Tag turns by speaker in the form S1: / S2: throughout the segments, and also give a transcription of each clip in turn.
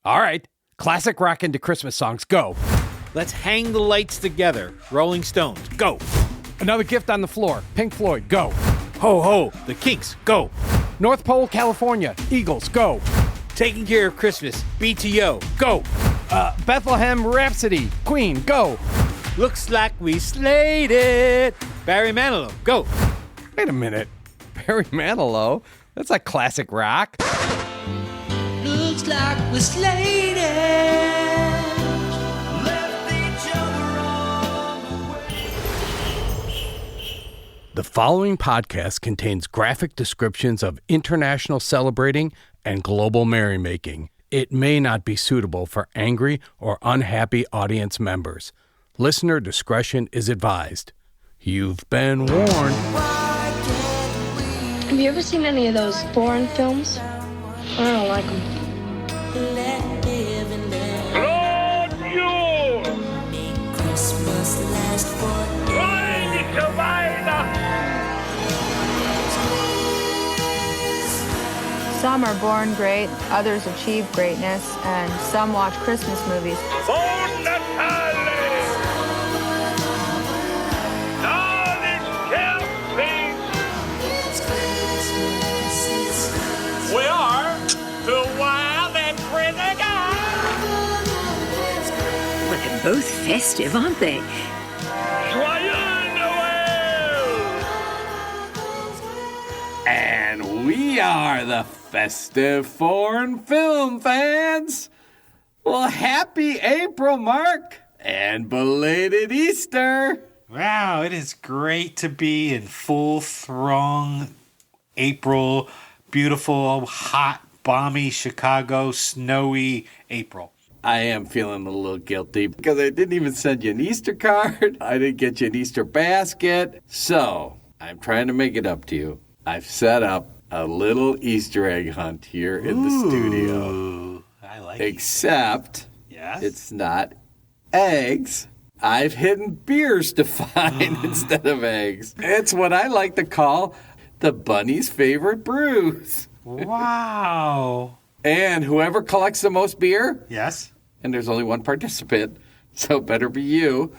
S1: All right, classic rock into Christmas songs, go.
S2: Let's hang the lights together. Rolling Stones, go.
S1: Another Gift on the Floor, Pink Floyd, go.
S2: Ho ho, the Kinks, go.
S1: North Pole, California, Eagles, go.
S2: Taking Care of Christmas, BTO, go.
S1: Bethlehem Rhapsody, Queen, go.
S2: Looks like we slayed it. Barry Manilow, go.
S1: Wait a minute, Barry Manilow? That's a classic rock.
S3: Looks like we slayed it. Left each other on the way.
S1: The following podcast contains graphic descriptions of international celebrating and global merrymaking. It may not be suitable for angry or unhappy audience members. Listener discretion is advised. You've been warned.
S4: Have you ever seen any of those foreign films? I don't like them.
S5: Some are born great, others achieve greatness, and some watch Christmas movies.
S6: We are the wild and crazy guys.
S7: Well, they're both festive, aren't they?
S6: Joyeux Noel!
S1: And we are the Festive Foreign Film Fans. Well, happy April, Mark, and belated Easter.
S2: Wow, it is great to be in full throng April. Beautiful, hot, balmy Chicago, snowy April.
S1: I am feeling a little guilty because I didn't even send you an Easter card. I didn't get you an Easter basket. So I'm trying to make it up to you. I've set up a little Easter egg hunt here in the studio.
S2: I like
S1: Except
S2: Yes?
S1: it's not eggs. I've hidden beers to find instead of eggs. It's what I like to call the bunny's favorite brews.
S2: Wow.
S1: And whoever collects the most beer,
S2: Yes?
S1: and there's only one participant, so better be you,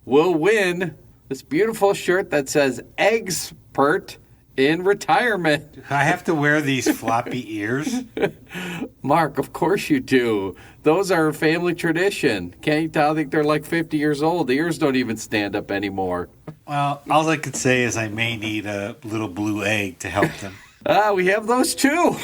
S1: will win this beautiful shirt that says Eggspert in retirement.
S2: I have to wear these floppy ears?
S1: Mark, of course you do. Those are a family tradition. Can't you tell? I think they're like 50 years old. The ears don't even stand up anymore.
S2: Well, all I could say is I may need a little blue egg to help them.
S1: We have those too.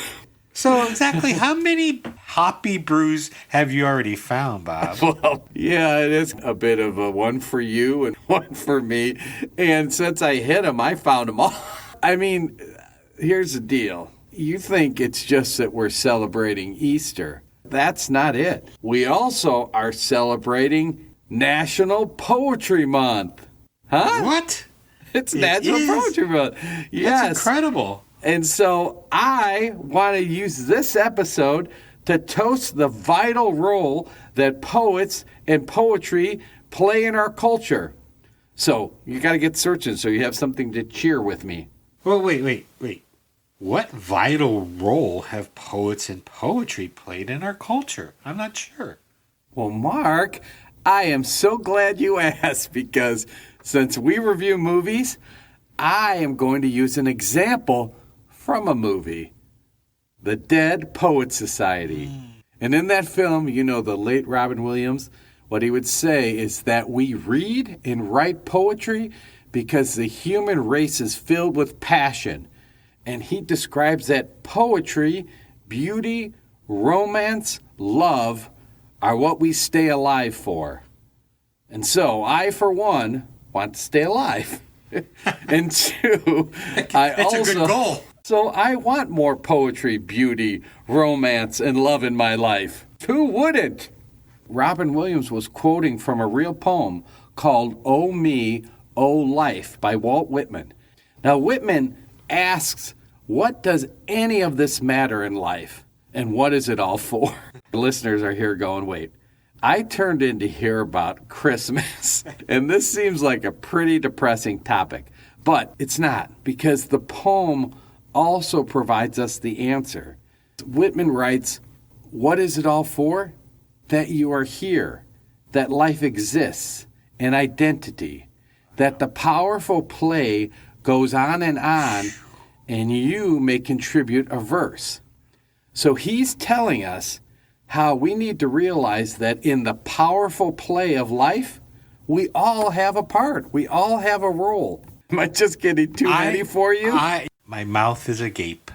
S2: So exactly how many hoppy brews have you already found, Bob?
S1: Well, yeah, it is a bit of a one for you and one for me. And since I hit them, I found them all. I mean, here's the deal. You think it's just that we're celebrating Easter. That's not it. We also are celebrating National Poetry Month. Huh?
S2: What?
S1: It's National Poetry Month. Yes.
S2: That's incredible.
S1: And so I want to use this episode to toast the vital role that poets and poetry play in our culture. So you got to get searching so you have something to cheer with me.
S2: Well, wait. What vital role have poets and poetry played in our culture? I'm not sure.
S1: Well, Mark, I am so glad you asked because since we review movies, I am going to use an example from a movie, The Dead Poets Society. And in that film, you know, the late Robin Williams, what he would say is that we read and write poetry because the human race is filled with passion. And he describes that poetry, beauty, romance, love are what we stay alive for. And so I, for one, want to stay alive. And two,
S2: That's a good goal.
S1: So I want more poetry, beauty, romance, and love in my life. Who wouldn't? Robin Williams was quoting from a real poem called Oh Me, Oh Life by Walt Whitman. Now, Whitman asks, what does any of this matter in life? And what is it all for? Listeners are here going, wait. I turned in to hear about Christmas, and this seems like a pretty depressing topic. But it's not, because the poem also provides us the answer. Whitman writes, what is it all for? That you are here, that life exists, an identity, that the powerful play goes on, and you may contribute a verse. So he's telling us how we need to realize that in the powerful play of life, we all have a part. We all have a role. Am I just getting too many for you?
S2: My mouth is agape.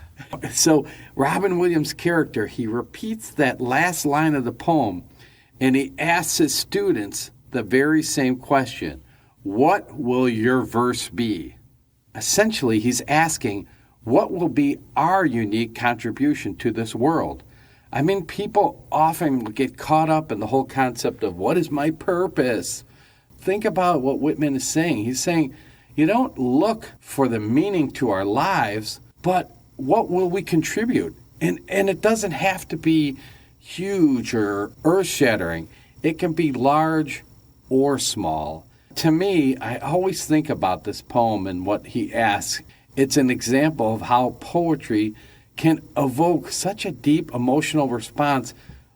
S1: So Robin Williams' character, he repeats that last line of the poem, and he asks his students the very same question. What will your verse be? Essentially, he's asking, what will be our unique contribution to this world? I mean, people often get caught up in the whole concept of what is my purpose? Think about what Whitman is saying. He's saying, you don't look for the meaning to our lives, but what will we contribute? And it doesn't have to be huge or earth-shattering. It can be large or small. To me, I always think about this poem and what he asks. It's an example of how poetry can evoke such a deep emotional response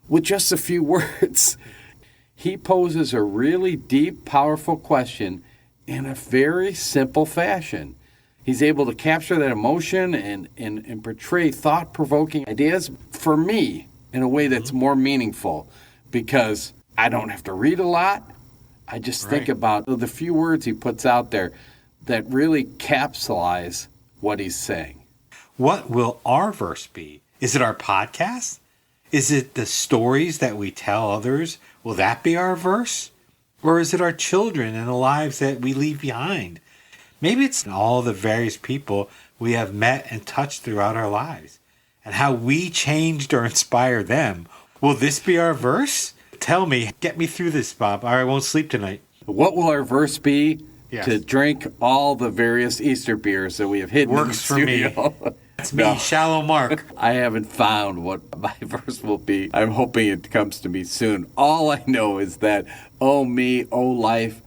S1: with just a few words. He poses a really deep, powerful question in a very simple fashion. He's able to capture that emotion and portray thought-provoking ideas for me in a way that's more meaningful because I don't have to read a lot. I just think about the few words he puts out there that really capsulize what he's saying.
S2: What will our verse be? Is it our podcast? Is it the stories that we tell others? Will that be our verse? Or is it our children and the lives that we leave behind? Maybe it's all the various people we have met and touched throughout our lives and how we changed or inspired them. Will this be our verse? Tell me, get me through this, Bob, or I won't sleep tonight.
S1: What will our verse be?
S2: Yes.
S1: To drink all the various Easter beers that we have hidden in the studio.
S2: That's me, Shallow Mark.
S1: I haven't found what my verse will be. I'm hoping it comes to me soon. All I know is that, oh me, oh life,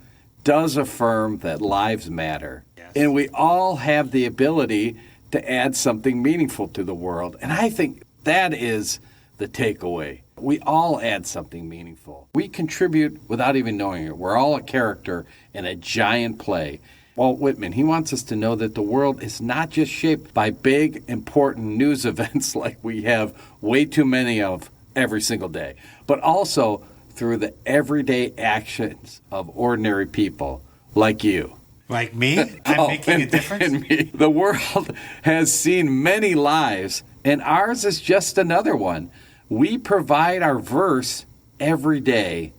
S1: does affirm that lives matter. Yes. And we all have the ability to add something meaningful to the world. And I think that is the takeaway. We all add something meaningful. We contribute without even knowing it. We're all a character in a giant play. Walt Whitman, he wants us to know that the world is not just shaped by big, important news events like we have way too many of every single day, but also through the everyday actions of ordinary people like you.
S2: Like me? I'm making a difference?
S1: And me. The world has seen many lives, and ours is just another one. We provide our verse every day,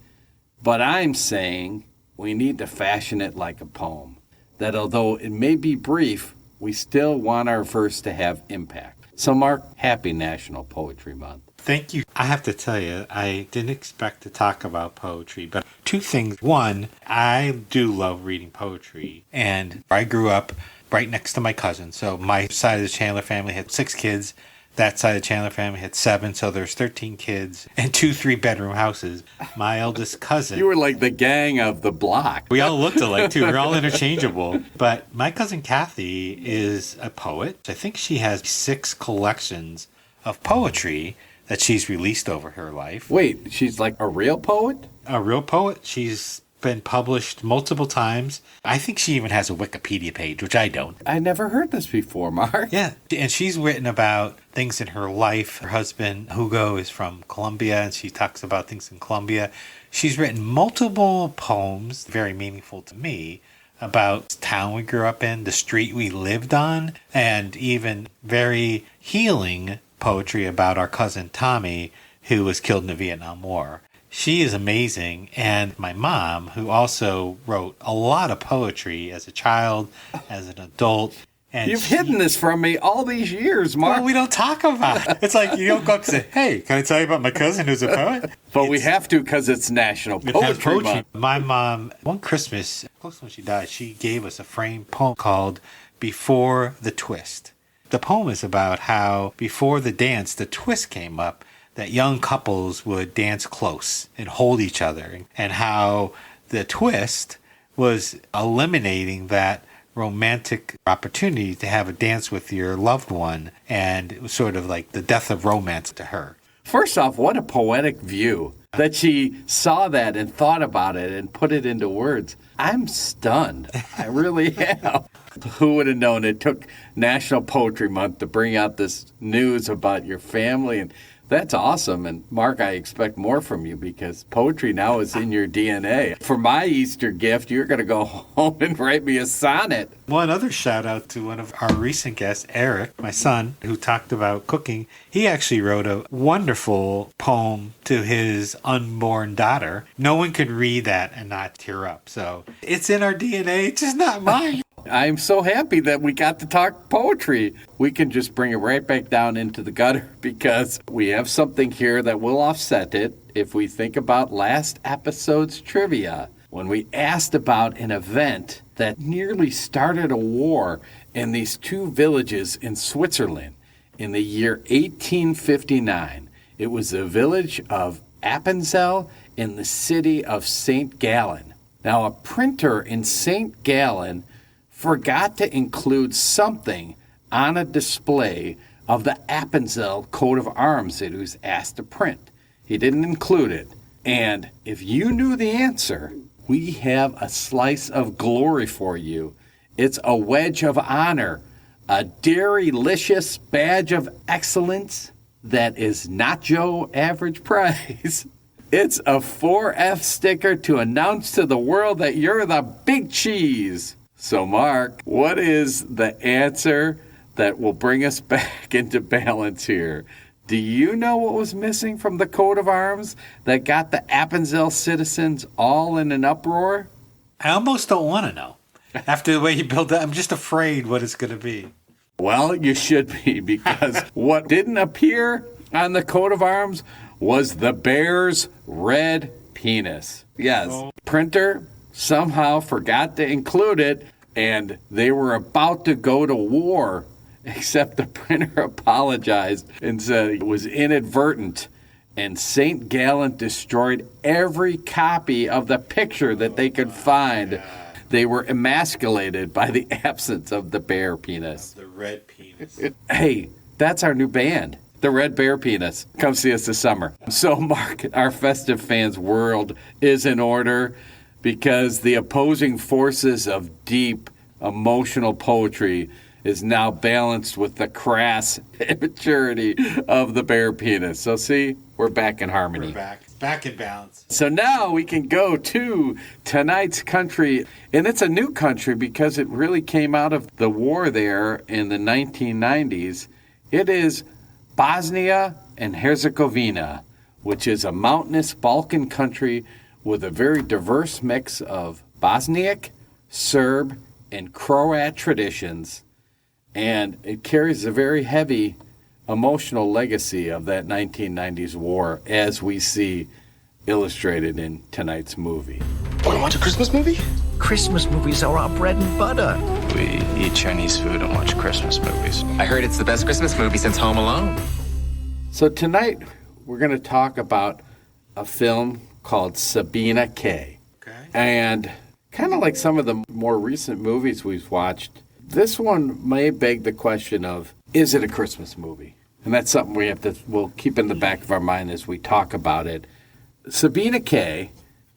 S1: but I'm saying we need to fashion it like a poem. That although it may be brief, we still want our verse to have impact. So, Mark, happy National Poetry Month.
S2: Thank you. I have to tell you, I didn't expect to talk about poetry, but two things. One, I do love reading poetry, and I grew up right next to my cousin. So my side of the Chandler family had 6 kids. That side of the Chandler family had 7, so there's 13 kids and 2 3-bedroom houses. My eldest cousin.
S1: You were like the gang of the block.
S2: We all looked alike, too. We're all interchangeable. But my cousin Kathy is a poet. I think she has 6 collections of poetry that she's released over her life.
S1: Wait, she's like a real poet?
S2: A real poet. She's been published multiple times. I think she even has a Wikipedia page, which I don't.
S1: I never heard this before, Mark.
S2: Yeah, and she's written about things in her life. Her husband, Hugo, is from Colombia, and she talks about things in Colombia. She's written multiple poems, very meaningful to me, about the town we grew up in, the street we lived on, and even very healing poetry about our cousin Tommy, who was killed in the Vietnam War. She is amazing. And my mom, who also wrote a lot of poetry as a child, as an adult. And
S1: You've hidden this from me all these years, Mark.
S2: Well, we don't talk about it. It's like you don't go up and say, hey, can I tell you about my cousin who's a poet?
S1: But we have to because it's National Poetry Month.
S2: My mom, one Christmas, close when she died, she gave us a framed poem called Before the Twist. The poem is about how before the dance, the twist came up, that young couples would dance close and hold each other, and how the twist was eliminating that romantic opportunity to have a dance with your loved one, and it was sort of like the death of romance to her.
S1: First off, what a poetic view that she saw that and thought about it and put it into words. I'm stunned. I really am. Who would have known it took National Poetry Month to bring out this news about your family? And that's awesome. And Mark, I expect more from you because poetry now is in your DNA. For my Easter gift, you're going to go home and write me a sonnet.
S2: One other shout out to one of our recent guests, Eric, my son, who talked about cooking. He actually wrote a wonderful poem to his unborn daughter. No one could read that and not tear up. So it's in our DNA, it's just not mine.
S1: I'm so happy that we got to talk poetry. We can just bring it right back down into the gutter because we have something here that will offset it if we think about last episode's trivia when we asked about an event that nearly started a war in these two villages in Switzerland in the year 1859. It was the village of Appenzell in the city of St. Gallen. Now, a printer in St. Gallen forgot to include something on a display of the Appenzell coat of arms that he was asked to print. He didn't include it. And if you knew the answer, we have a slice of glory for you. It's a wedge of honor, a dairy-licious badge of excellence that is nacho average price. It's a 4F sticker to announce to the world that you're the big cheese. So, Mark, what is the answer that will bring us back into balance here? Do you know what was missing from the coat of arms that got the Appenzell citizens all in an uproar?
S2: I almost don't want to know. After the way you built that, I'm just afraid what it's going to be.
S1: Well, you should be, because what didn't appear on the coat of arms was the bear's red penis. Yes, printer somehow forgot to include it, and they were about to go to war, except the printer apologized and said it was inadvertent, and St. Gallen destroyed every copy of the picture that they could find. They were emasculated by the absence of the bear penis.
S2: The red penis.
S1: Hey, that's our new band. The Red Bear Penis. Come see us this summer. So, Mark, our Festive Fans world is in order because the opposing forces of deep, emotional poetry is now balanced with the crass immaturity of the bear penis. So, see, we're back in harmony.
S2: We're back in balance.
S1: So now we can go to tonight's country. And it's a new country because it really came out of the war there in the 1990s. It is Bosnia and Herzegovina, which is a mountainous Balkan country with a very diverse mix of Bosniak, Serb, and Croat traditions. And it carries a very heavy emotional legacy of that 1990s war, as we see illustrated in tonight's movie.
S8: Want to watch a Christmas movie?
S9: Christmas movies are our bread and butter.
S8: We eat Chinese food and watch Christmas movies.
S10: I heard it's the best Christmas movie since Home Alone.
S1: So tonight, we're going to talk about a film called Sabina K.
S2: Okay.
S1: And kind of like some of the more recent movies we've watched, this one may beg the question of, is it a Christmas movie? And that's something we'll keep in the back of our mind as we talk about it. Sabina K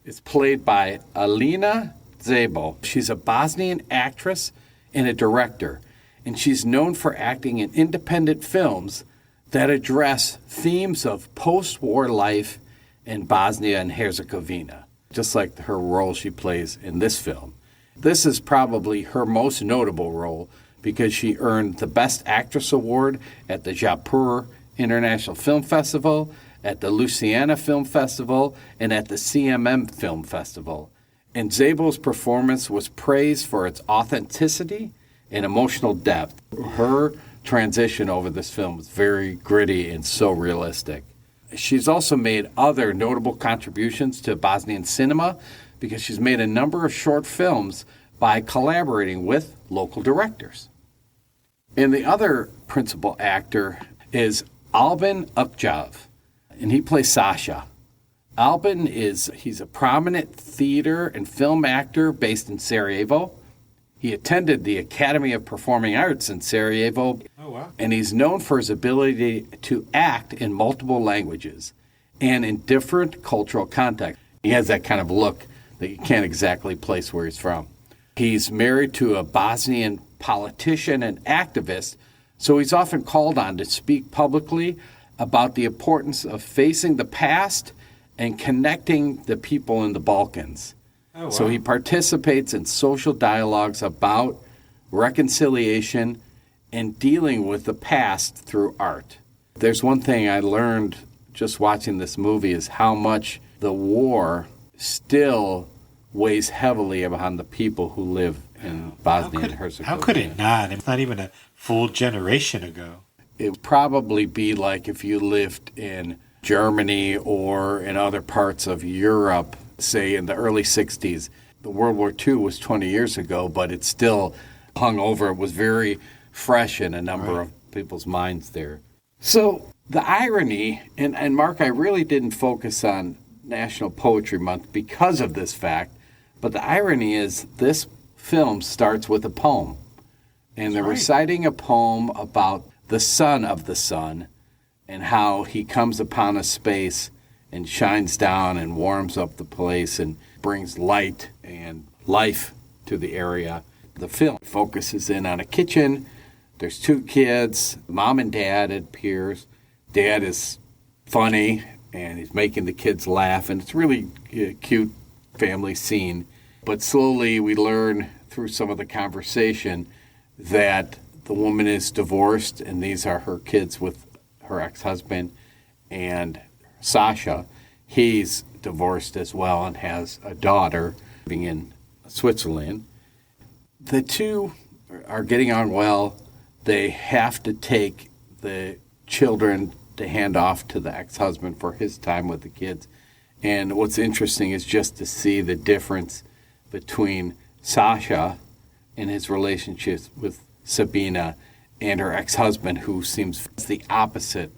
S1: is played by Alina Zabel. She's a Bosnian actress and a director, and she's known for acting in independent films that address themes of post-war life in Bosnia and Herzegovina, just like her role she plays in this film. This is probably her most notable role because she earned the Best Actress Award at the Jaipur International Film Festival, at the Louisiana Film Festival, and at the CMM Film Festival. And Zabel's performance was praised for its authenticity and emotional depth. Her transition over this film was very gritty and so realistic. She's also made other notable contributions to Bosnian cinema because she's made a number of short films by collaborating with local directors. And the other principal actor is Albin Ukjav, and he plays Sasha. Albin he's a prominent theater and film actor based in Sarajevo. He attended the Academy of Performing Arts in Sarajevo.
S2: Oh, wow.
S1: And he's known for his ability to act in multiple languages and in different cultural contexts. He has that kind of look that you can't exactly place where he's from. He's married to a Bosnian politician and activist, so he's often called on to speak publicly about the importance of facing the past and connecting the people in the Balkans.
S2: Oh, wow.
S1: So he participates in social dialogues about reconciliation and dealing with the past through art. There's one thing I learned just watching this movie is how much the war still weighs heavily upon the people who live in Bosnia and Herzegovina.
S2: How could it not? It's not even a full generation ago.
S1: It would probably be like if you lived in Germany or in other parts of Europe, say in the early 60s. The World War II was 20 years ago, but it still hung over. It was very fresh in a number of people's minds there. So the irony, and Mark, I really didn't focus on National Poetry Month because of this fact, but the irony is this film starts with a poem. And they're reciting a poem about the son of the sun and how he comes upon a space and shines down and warms up the place and brings light and life to the area. The film focuses in on a kitchen. There's two kids, mom and dad, it appears. Dad is funny, and he's making the kids laugh, and it's really a cute family scene. But slowly we learn through some of the conversation that the woman is divorced, and these are her kids with her ex-husband. And Sasha, he's divorced as well and has a daughter living in Switzerland. The two are getting on well. They have to take the children to hand off to the ex-husband for his time with the kids. And what's interesting is just to see the difference between Sasha and his relationships with Sabina and her ex-husband, who seems the opposite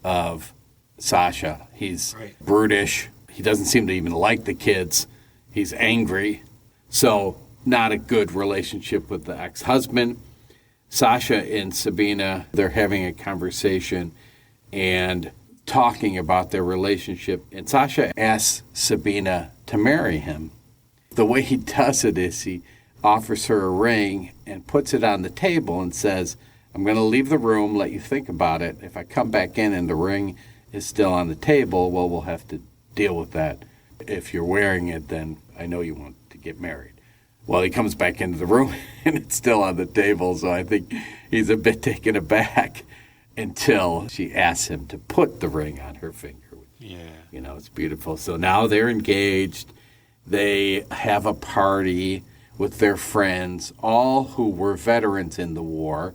S1: of Sasha. He's brutish. He doesn't seem to even like the kids. He's angry. So not a good relationship with the ex-husband. Sasha and Sabina, they're having a conversation and talking about their relationship. And Sasha asks Sabina to marry him. The way he does it is he offers her a ring and puts it on the table and says, I'm going to leave the room, let you think about it. If I come back in and the ring is still on the table, well, we'll have to deal with that. If you're wearing it, then I know you want to get married. Well, he comes back into the room and it's still on the table, so I think he's a bit taken aback until she asks him to put the ring on her finger.
S2: Yeah.
S1: You know, it's beautiful. So now they're engaged. They have a party with their friends, all who were veterans in the war.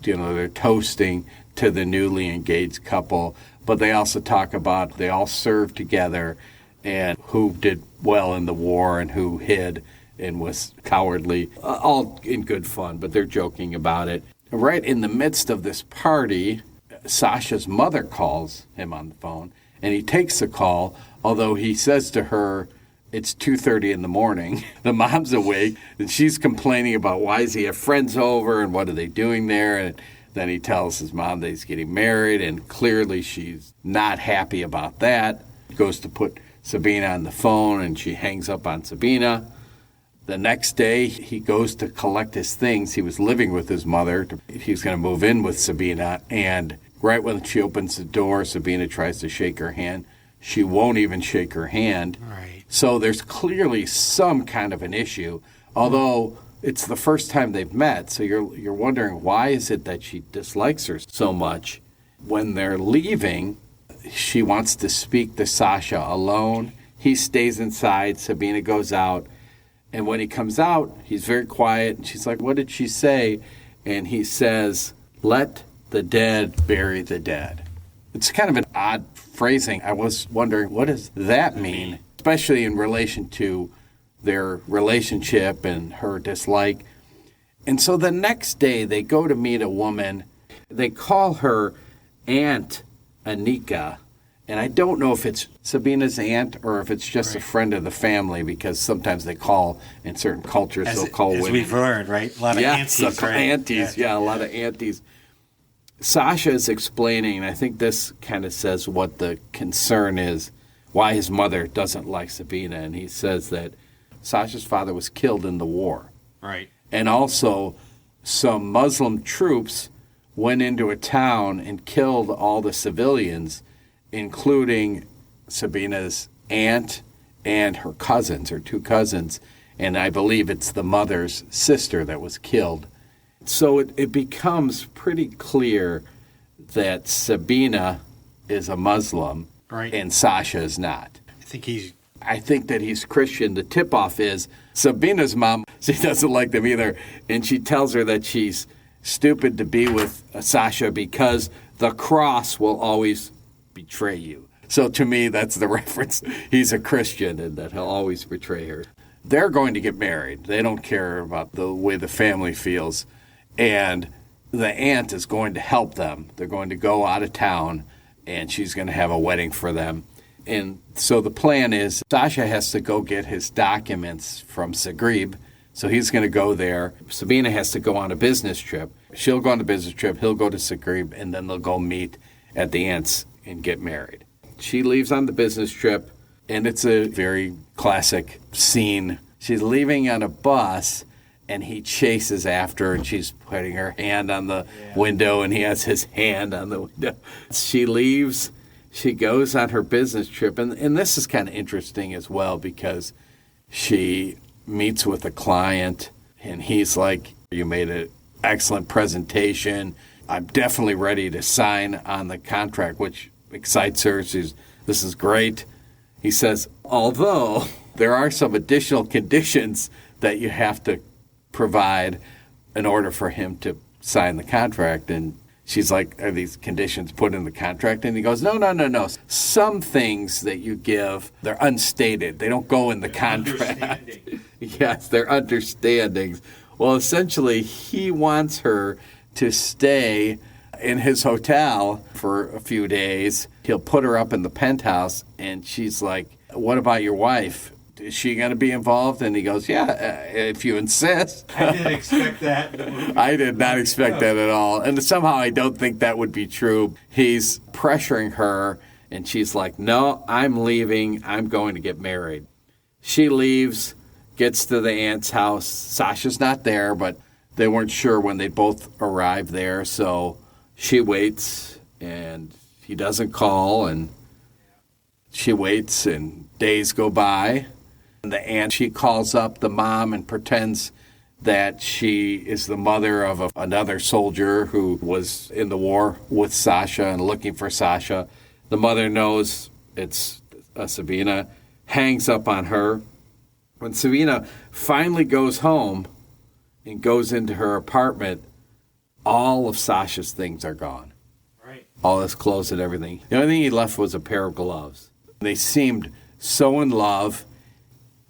S1: You know, they're toasting to the newly engaged couple, but they also talk about they all served together and who did well in the war and who hid and was cowardly, all in good fun, but they're joking about it. Right in the midst of this party, Sasha's mother calls him on the phone, and he takes the call, although he says to her, it's 2:30 in the morning. The mom's awake, and she's complaining about why does he have friends over and what are they doing there, and then he tells his mom that he's getting married, and clearly she's not happy about that. He goes to put Sabina on the phone, and she hangs up on Sabina. The next day, he goes to collect his things. He was living with his mother. He was going to move in with Sabina. And right when she opens the door, Sabina tries to shake her hand. She won't even shake her hand.
S2: Right.
S1: So there's clearly some kind of an issue, although it's the first time they've met. So you're wondering, why is it that she dislikes her so much? When they're leaving, she wants to speak to Sasha alone. He stays inside. Sabina goes out. And when he comes out, he's very quiet. And she's like, what did she say? And he says, let the dead bury the dead. It's kind of an odd phrasing. I was wondering, what does that mean? Especially in relation to their relationship and her dislike. And so the next day, they go to meet a woman. They call her Aunt Anika. And I don't know if it's Sabina's aunt or if it's just a friend of the family, because sometimes they call, in certain cultures, they'll call women.
S2: As we've learned, right? A lot of aunties, right?
S1: Aunties, yeah, a lot of aunties. Sasha is explaining, and I think this kind of says what the concern is, why his mother doesn't like Sabina. And he says that Sasha's father was killed in the war.
S2: Right.
S1: And also, some Muslim troops went into a town and killed all the civilians, including Sabina's aunt and her cousins, her two cousins. And I believe it's the mother's sister that was killed. So it becomes pretty clear that Sabina is a Muslim,
S2: right,
S1: and Sasha is not.
S2: I
S1: think that he's Christian. The tip-off is Sabina's mom, she doesn't like them either, and she tells her that she's stupid to be with Sasha because the cross will always betray you. So to me, that's the reference. He's a Christian and that he'll always betray her. They're going to get married. They don't care about the way the family feels. And the aunt is going to help them. They're going to go out of town, and she's going to have a wedding for them. And so the plan is Sasha has to go get his documents from Zagreb. So he's going to go there. Sabina has to go on a business trip. She'll go on a business trip. He'll go to Zagreb, and then they'll go meet at the aunt's and get married. She leaves on the business trip, and it's a very classic scene. She's leaving on a bus, and he chases after her, and she's putting her hand on the window, and he has his hand on the window. She leaves. She goes on her business trip, and this is kind of interesting as well because she meets with a client, and he's like, you made an excellent presentation. I'm definitely ready to sign on the contract, which excites her. This is great. He says, although there are some additional conditions that you have to provide in order for him to sign the contract. And she's like, are these conditions put in the contract? And he goes, no. Some things that you give, they're unstated. They don't go in the contract. Yes, they're understandings. Well, essentially, he wants her to stay in his hotel for a few days. He'll put her up in the penthouse, and she's like, what about your wife? Is she going to be involved? And he goes, yeah, if you insist.
S2: I didn't expect that.
S1: I did not expect that at all. And somehow I don't think that would be true. He's pressuring her, and she's like, no, I'm leaving. I'm going to get married. She leaves, gets to the aunt's house. Sasha's not there, but they weren't sure when they both arrived there. So she waits, and he doesn't call, and she waits, and days go by. And the aunt, she calls up the mom and pretends that she is the mother of another soldier who was in the war with Sasha and looking for Sasha. The mother knows it's Sabina, hangs up on her. When Sabina finally goes home and goes into her apartment, all of Sasha's things are gone.
S2: Right.
S1: All his clothes and everything. The only thing he left was a pair of gloves. They seemed so in love,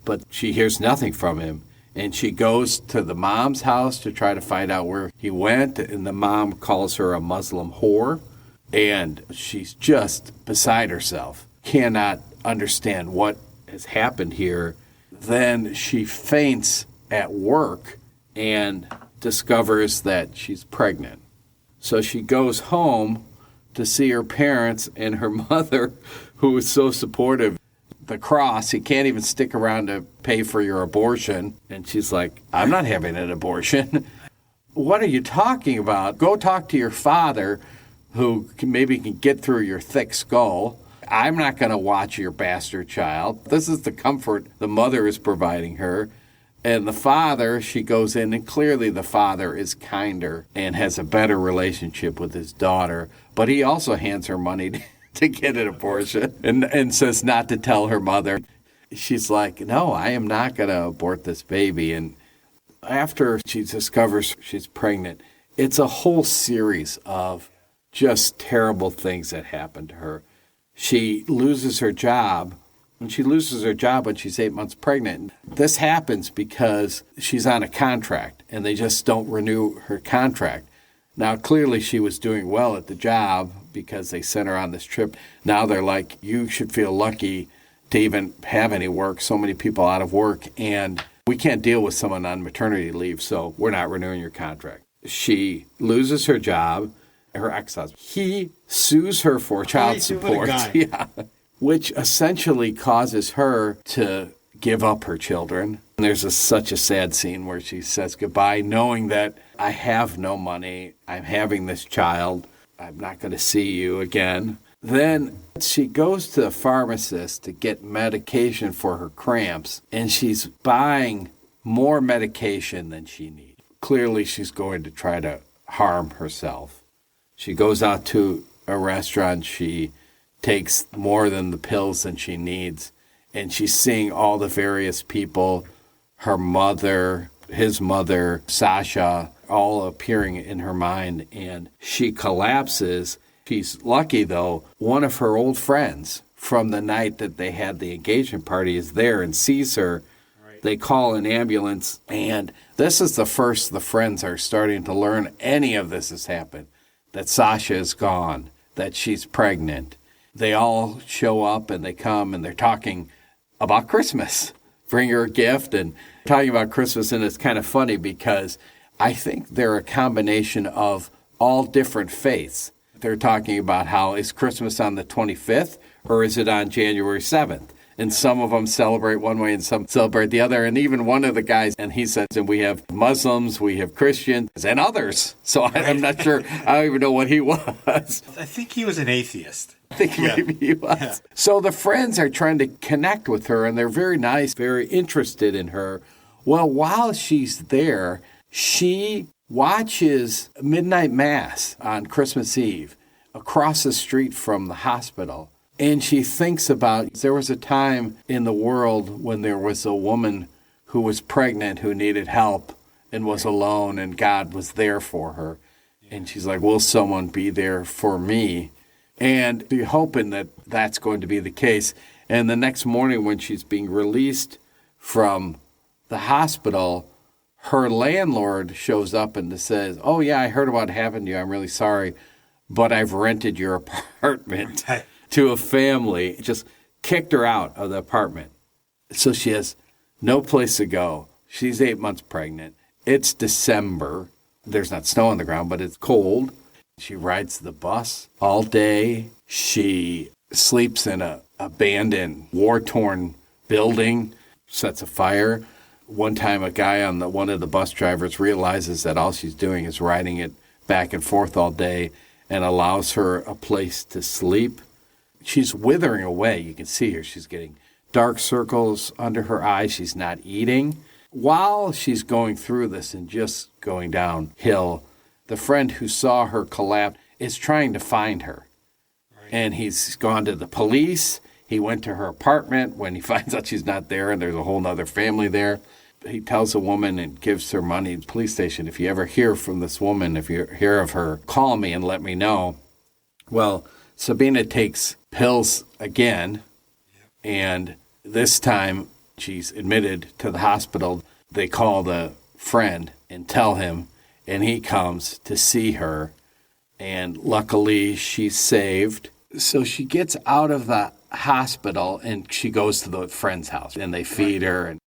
S1: but she hears nothing from him. And she goes to the mom's house to try to find out where he went, and the mom calls her a Muslim whore. And she's just beside herself, cannot understand what has happened here. Then she faints at work and discovers that she's pregnant. So she goes home to see her parents and her mother, who is so supportive. The cross, he can't even stick around to pay for your abortion. And she's like, I'm not having an abortion. What are you talking about? Go talk to your father, who maybe can get through your thick skull. I'm not going to watch your bastard child. This is the comfort the mother is providing her. And the father, she goes in, and clearly the father is kinder and has a better relationship with his daughter. But he also hands her money to get an abortion and says not to tell her mother. She's like, no, I am not going to abort this baby. And after she discovers she's pregnant, it's a whole series of just terrible things that happen to her. She loses her job. And she loses her job when she's 8 months pregnant. This happens because she's on a contract, and they just don't renew her contract. Now, clearly she was doing well at the job, because they sent her on this trip. Now they're like, you should feel lucky to even have any work. So many people out of work, and we can't deal with someone on maternity leave, so we're not renewing your contract. She loses her job. Her ex-husband, he sues her for child support, yeah, which essentially causes her to give up her children. And there's such a sad scene where she says goodbye, knowing that I have no money. I'm having this child. I'm not going to see you again. Then she goes to the pharmacist to get medication for her cramps, and she's buying more medication than she needs. Clearly, she's going to try to harm herself. She goes out to a restaurant. She takes more than the pills than she needs, and she's seeing all the various people, her mother, his mother, Sasha, all appearing in her mind, and she collapses. She's lucky, though. One of her old friends from the night that they had the engagement party is there and sees her. Right. They call an ambulance, and this is the first the friends are starting to learn any of this has happened, that Sasha is gone, that she's pregnant. They all show up, and they come, and they're talking about Christmas. Bring her a gift, and talking about Christmas, and it's kind of funny because I think they're a combination of all different faiths. They're talking about how is Christmas on the 25th or is it on January 7th? And some of them celebrate one way and some celebrate the other. And even one of the guys, and he says, and we have Muslims, we have Christians, and others. So I'm not sure. I don't even know what he was.
S2: I think he was an atheist.
S1: I think maybe he was. Yeah. So the friends are trying to connect with her, and they're very nice, very interested in her. Well, while she's there, she watches midnight mass on Christmas Eve across the street from the hospital. And she thinks about, there was a time in the world when there was a woman who was pregnant, who needed help and was alone, and God was there for her. And she's like, will someone be there for me? And she's hoping that that's going to be the case. And the next morning when she's being released from the hospital, her landlord shows up and says, oh, yeah, I heard about what happened to you. I'm really sorry, but I've rented your apartment to a family. Just kicked her out of the apartment. So she has no place to go. She's 8 months pregnant. It's December. There's not snow on the ground, but it's cold. She rides the bus all day. She sleeps in an abandoned, war-torn building, sets a fire. One time a guy on one of the bus drivers realizes that all she's doing is riding it back and forth all day and allows her a place to sleep. She's withering away. You can see her. She's getting dark circles under her eyes. She's not eating. While she's going through this and just going downhill, the friend who saw her collapse is trying to find her. Right. And he's gone to the police. He went to her apartment when he finds out she's not there and there's a whole other family there. He tells a woman and gives her money to the police station. If you ever hear from this woman, if you hear of her, call me and let me know. Well, Sabina takes pills again, and this time she's admitted to the hospital. They call the friend and tell him, and he comes to see her, and luckily she's saved. So she gets out of the hospital, and she goes to the friend's house, and they feed her, and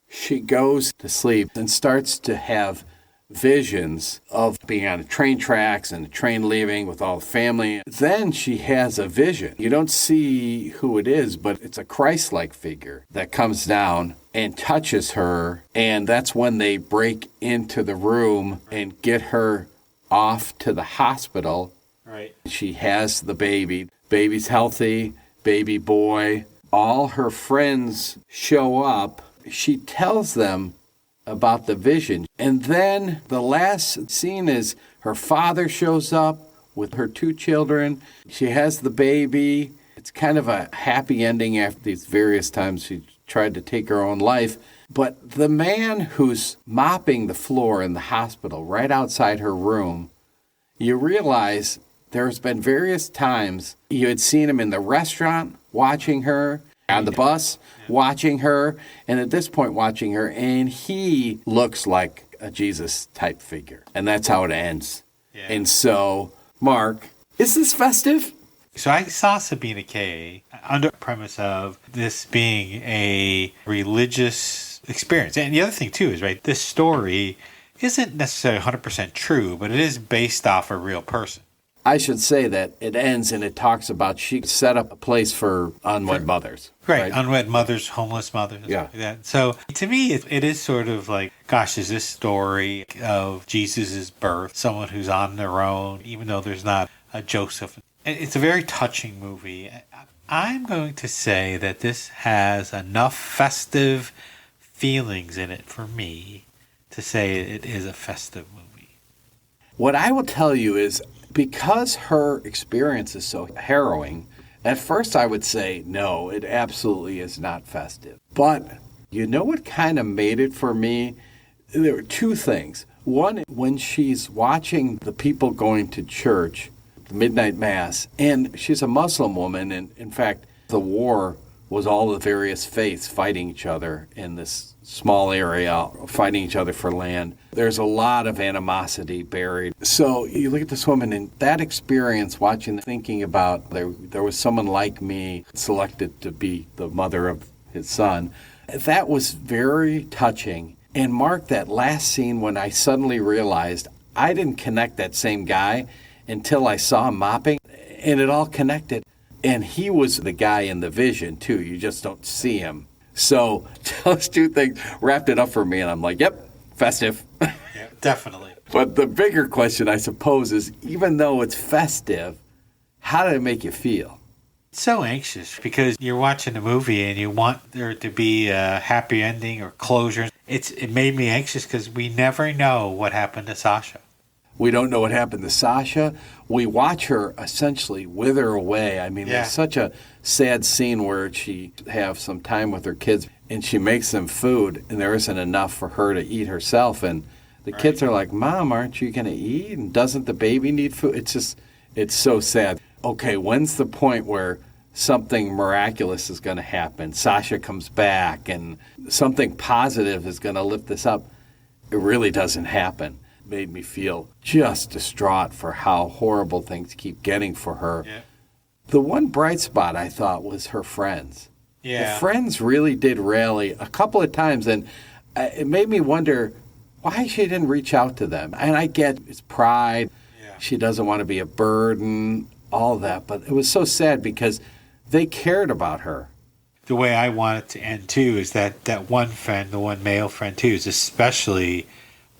S1: she goes to sleep and starts to have visions of being on the train tracks and the train leaving with all the family. Then she has a vision. You don't see who it is, but it's a Christ-like figure that comes down and touches her, and that's when they break into the room and get her off to the hospital. Right. She has the baby. Baby's healthy, baby boy. All her friends show up. She tells them about the vision. And then the last scene is her father shows up with her 2 children. She has the baby. It's kind of a happy ending after these various times she tried to take her own life. But the man who's mopping the floor in the hospital right outside her room, you realize there's been various times you had seen him in the restaurant watching her, on the bus watching her, and at this point watching her, and he looks like a Jesus-type figure. And that's how it ends. Yeah. And so, Mark, Is this festive?
S2: So I saw Sabina K under the premise of this being a religious experience. And the other thing, too, is, right, this story isn't necessarily 100% true, but it is based off a real person.
S1: I should say that it ends and it talks about she set up a place for unwed mothers.
S2: Right, unwed mothers, homeless mothers.
S1: Yeah.
S2: Like that. So to me, it is sort of like, gosh, is this story of Jesus' birth, someone who's on their own, even though there's not a Joseph. It's a very touching movie. I'm going to say that this has enough festive feelings in it for me to say it is a festive movie.
S1: What I will tell you is, because her experience is so harrowing, at first I would say, no, it absolutely is not festive. But you know what kind of made it for me? There were two things. One, when she's watching the people going to church, the midnight mass, and she's a Muslim woman, and in fact, the war was all the various faiths fighting each other in this small area, fighting each other for land. There's a lot of animosity buried. So you look at this woman, and that experience, watching, thinking about there was someone like me selected to be the mother of his son, that was very touching. And Mark, that last scene when I suddenly realized I didn't connect that same guy until I saw him mopping, and it all connected. And he was the guy in the vision, too. You just don't see him. So those two things wrapped it up for me, and I'm like, yep, festive.
S2: Yeah, definitely.
S1: But the bigger question, I suppose, is even though it's festive, how did it make you feel?
S2: So anxious because you're watching a movie and you want there to be a happy ending or closure. It made me anxious because we never know what happened to Sasha.
S1: We don't know what happened to Sasha. We watch her essentially wither away. I mean, There's such a sad scene where she have some time with her kids and she makes them food and there isn't enough for her to eat herself. And the kids are like, Mom, aren't you going to eat? And doesn't the baby need food? It's so sad. Okay, when's the point where something miraculous is going to happen? Sasha comes back and something positive is going to lift this up. It really doesn't happen. Made me feel just distraught for how horrible things keep getting for her.
S2: Yeah.
S1: The one bright spot I thought was her friends.
S2: Yeah.
S1: The friends really did rally a couple of times, and it made me wonder why she didn't reach out to them. And I get it's pride. Yeah. She doesn't want to be a burden, all that. But it was so sad because they cared about her.
S2: The way I want it to end, too, is that one friend, the one male friend, too, is especially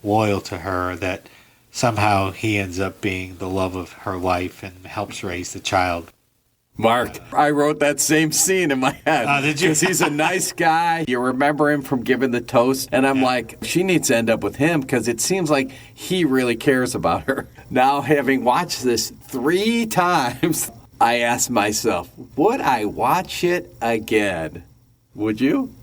S2: loyal to her, that somehow he ends up being the love of her life and helps raise the child.
S1: Mark, I wrote that same scene in my head.
S2: Did you?
S1: Because he's a nice guy. You remember him from giving the toast. And I'm like, she needs to end up with him because it seems like he really cares about her. Now, having watched this 3 times, I asked myself, would I watch it again? Would you?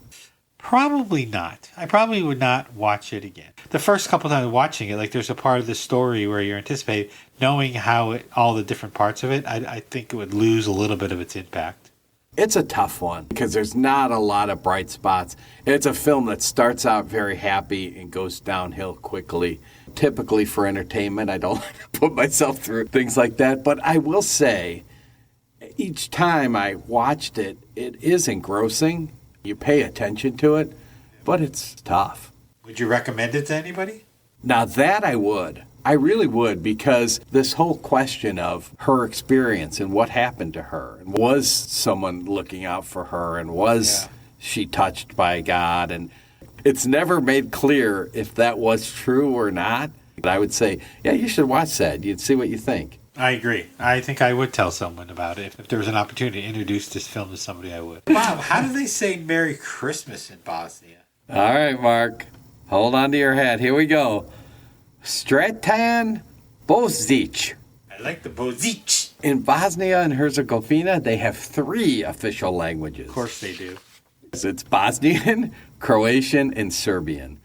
S2: Probably not. I probably would not watch it again. The first couple times watching it, like there's a part of the story where you're anticipating, knowing how all the different parts of it, I think it would lose a little bit of its impact.
S1: It's a tough one because there's not a lot of bright spots. It's a film that starts out very happy and goes downhill quickly. Typically for entertainment, I don't like to put myself through things like that. But I will say, each time I watched it, it is engrossing. You pay attention to it, but it's tough.
S2: Would you recommend it to anybody?
S1: Now that I would. I really would, because this whole question of her experience and what happened to her, and was someone looking out for her, and was she touched by God, and it's never made clear if that was true or not. But I would say, yeah, you should watch that. You'd see what you think.
S2: I agree. I think I would tell someone about it. If there was an opportunity to introduce this film to somebody, I would. Wow, how do they say Merry Christmas in Bosnia?
S1: All right, Mark. Hold on to your hat. Here we go. Sretan Bozic.
S2: I like the Bozic.
S1: In Bosnia and Herzegovina, they have 3 official languages.
S2: Of course they do.
S1: It's Bosnian, Croatian, and Serbian.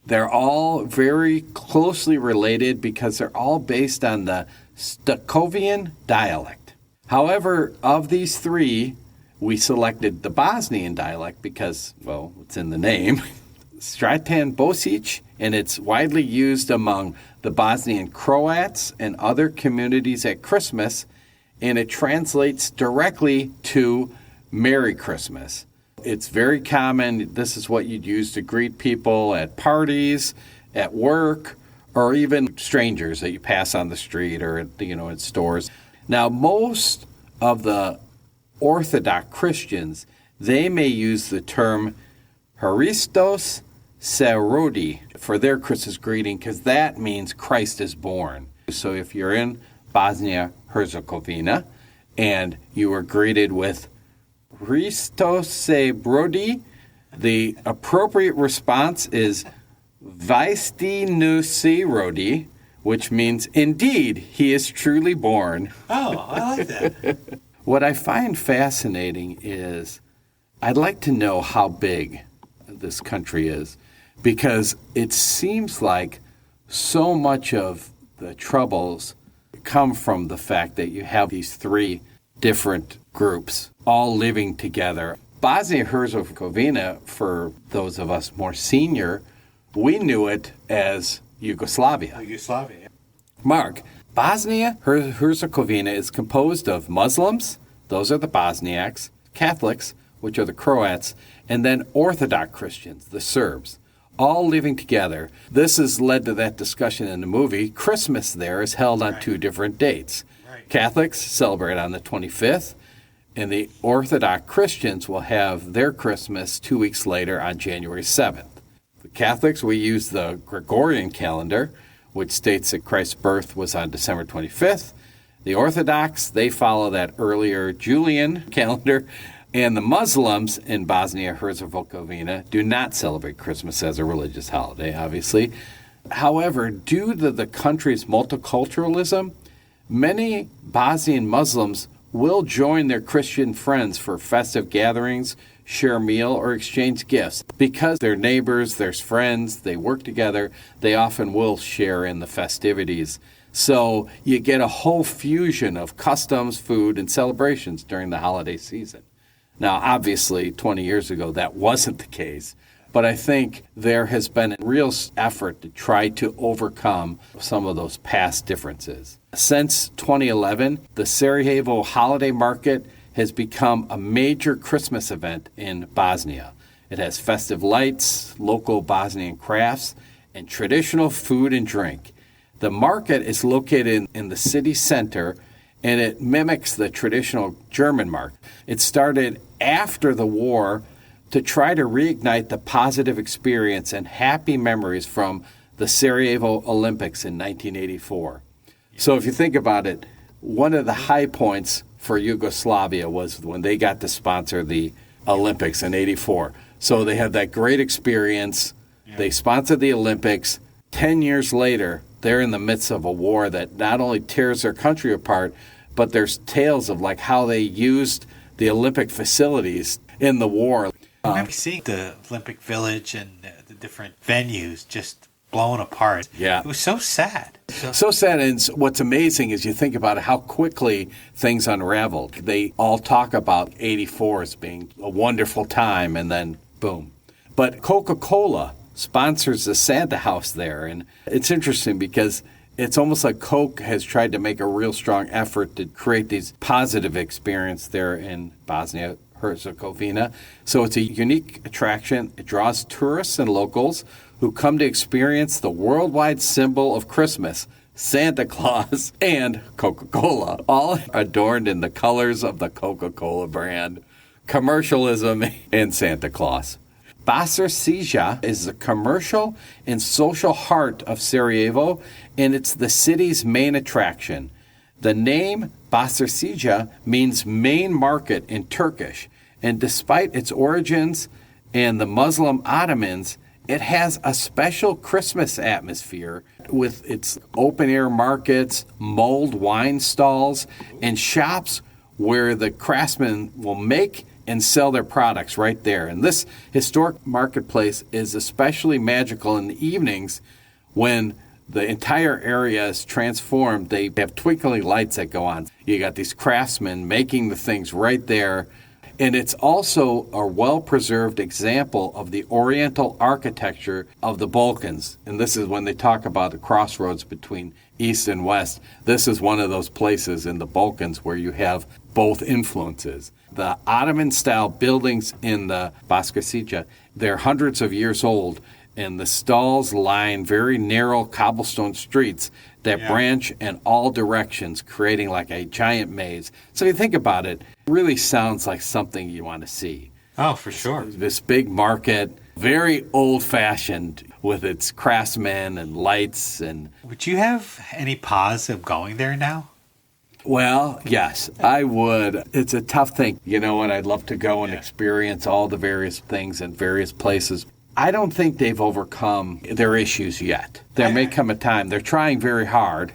S1: They're all very closely related because they're all based on the Stokovian dialect. However, of these 3, we selected the Bosnian dialect because, well, it's in the name. Sretan Bozic and it's widely used among the Bosnian Croats and other communities at Christmas, and it translates directly to Merry Christmas. It's very common. This is what you'd use to greet people at parties, at work, or even strangers that you pass on the street or in stores. Now, most of the Orthodox Christians, they may use the term Christos Serodi for their Christmas greeting because that means Christ is born. So if you're in Bosnia-Herzegovina and you were greeted with Christos Serodi, the appropriate response is Vaistinu Rodi, which means, indeed, he is truly born.
S2: Oh, I like that.
S1: What I find fascinating is I'd like to know how big this country is, because it seems like so much of the troubles come from the fact that you have these three different groups all living together. Bosnia-Herzegovina, for those of us more senior, we knew it as Yugoslavia.
S2: Yugoslavia.
S1: Mark, Bosnia-Herzegovina is composed of Muslims, those are the Bosniaks, Catholics, which are the Croats, and then Orthodox Christians, the Serbs, all living together. This has led to that discussion in the movie. Christmas there is held on two different dates.
S2: Right.
S1: Catholics celebrate on the 25th, and the Orthodox Christians will have their Christmas 2 weeks later on January 7th. The Catholics, we use the Gregorian calendar, which states that Christ's birth was on December 25th. The Orthodox, they follow that earlier Julian calendar. And the Muslims in Bosnia-Herzegovina do not celebrate Christmas as a religious holiday, obviously. However, due to the country's multiculturalism, many Bosnian Muslims will join their Christian friends for festive gatherings, share a meal, or exchange gifts. Because they're neighbors, they're friends, they work together, they often will share in the festivities. So you get a whole fusion of customs, food, and celebrations during the holiday season. Now, obviously, 20 years ago, that wasn't the case. But I think there has been a real effort to try to overcome some of those past differences. Since 2011, the Sarajevo Holiday Market has become a major Christmas event in Bosnia. It has festive lights, local Bosnian crafts, and traditional food and drink. The market is located in the city center, and it mimics the traditional German market. It started after the war to try to reignite the positive experience and happy memories from the Sarajevo Olympics in 1984. So if you think about it, one of the high points for Yugoslavia was when they got to sponsor the Olympics in 84. So they had that great experience. They sponsored the Olympics. 10 years later, they're in the midst of a war that not only tears their country apart, but there's tales of like how they used the Olympic facilities in the war.
S2: I remember seeing the Olympic Village and the different venues just blown apart.
S1: Yeah.
S2: It was so sad.
S1: So sad. And what's amazing is you think about how quickly things unraveled. They all talk about 84 as being a wonderful time, and then boom. But Coca-Cola sponsors the Santa House there. And it's interesting because it's almost like Coke has tried to make a real strong effort to create these positive experience there in Bosnia-Herzegovina. So it's a unique attraction. It draws tourists and locals who come to experience the worldwide symbol of Christmas, Santa Claus, and Coca-Cola, all adorned in the colors of the Coca-Cola brand, commercialism, and Santa Claus. Bosnia is the commercial and social heart of Sarajevo, and it's the city's main attraction. The name Bosnia means main market in Turkish, and despite its origins and the Muslim Ottomans, it has a special Christmas atmosphere with its open-air markets, mulled wine stalls, and shops where the craftsmen will make and sell their products right there. And this historic marketplace is especially magical in the evenings when the entire area is transformed. They have twinkling lights that go on. You got these craftsmen making the things right there And it's also a well-preserved example of the Oriental architecture of the Balkans. And this is when they talk about the crossroads between East and West. This is one of those places in the Balkans where you have both influences. The Ottoman-style buildings in the Bosnia-Herzegovina, they're hundreds of years old, and the stalls line very narrow cobblestone streets that branch in all directions, creating like a giant maze. So if you think about it, it really sounds like something you want to see.
S2: Oh, for sure.
S1: This big market, very old-fashioned with its craftsmen and lights. And
S2: Would you have any pause of going there now?
S1: well, yes, I would. It's a tough thing. You know, and I'd love to go and experience all the various things in various places. I don't think they've overcome their issues yet. There may come a time. They're trying very hard.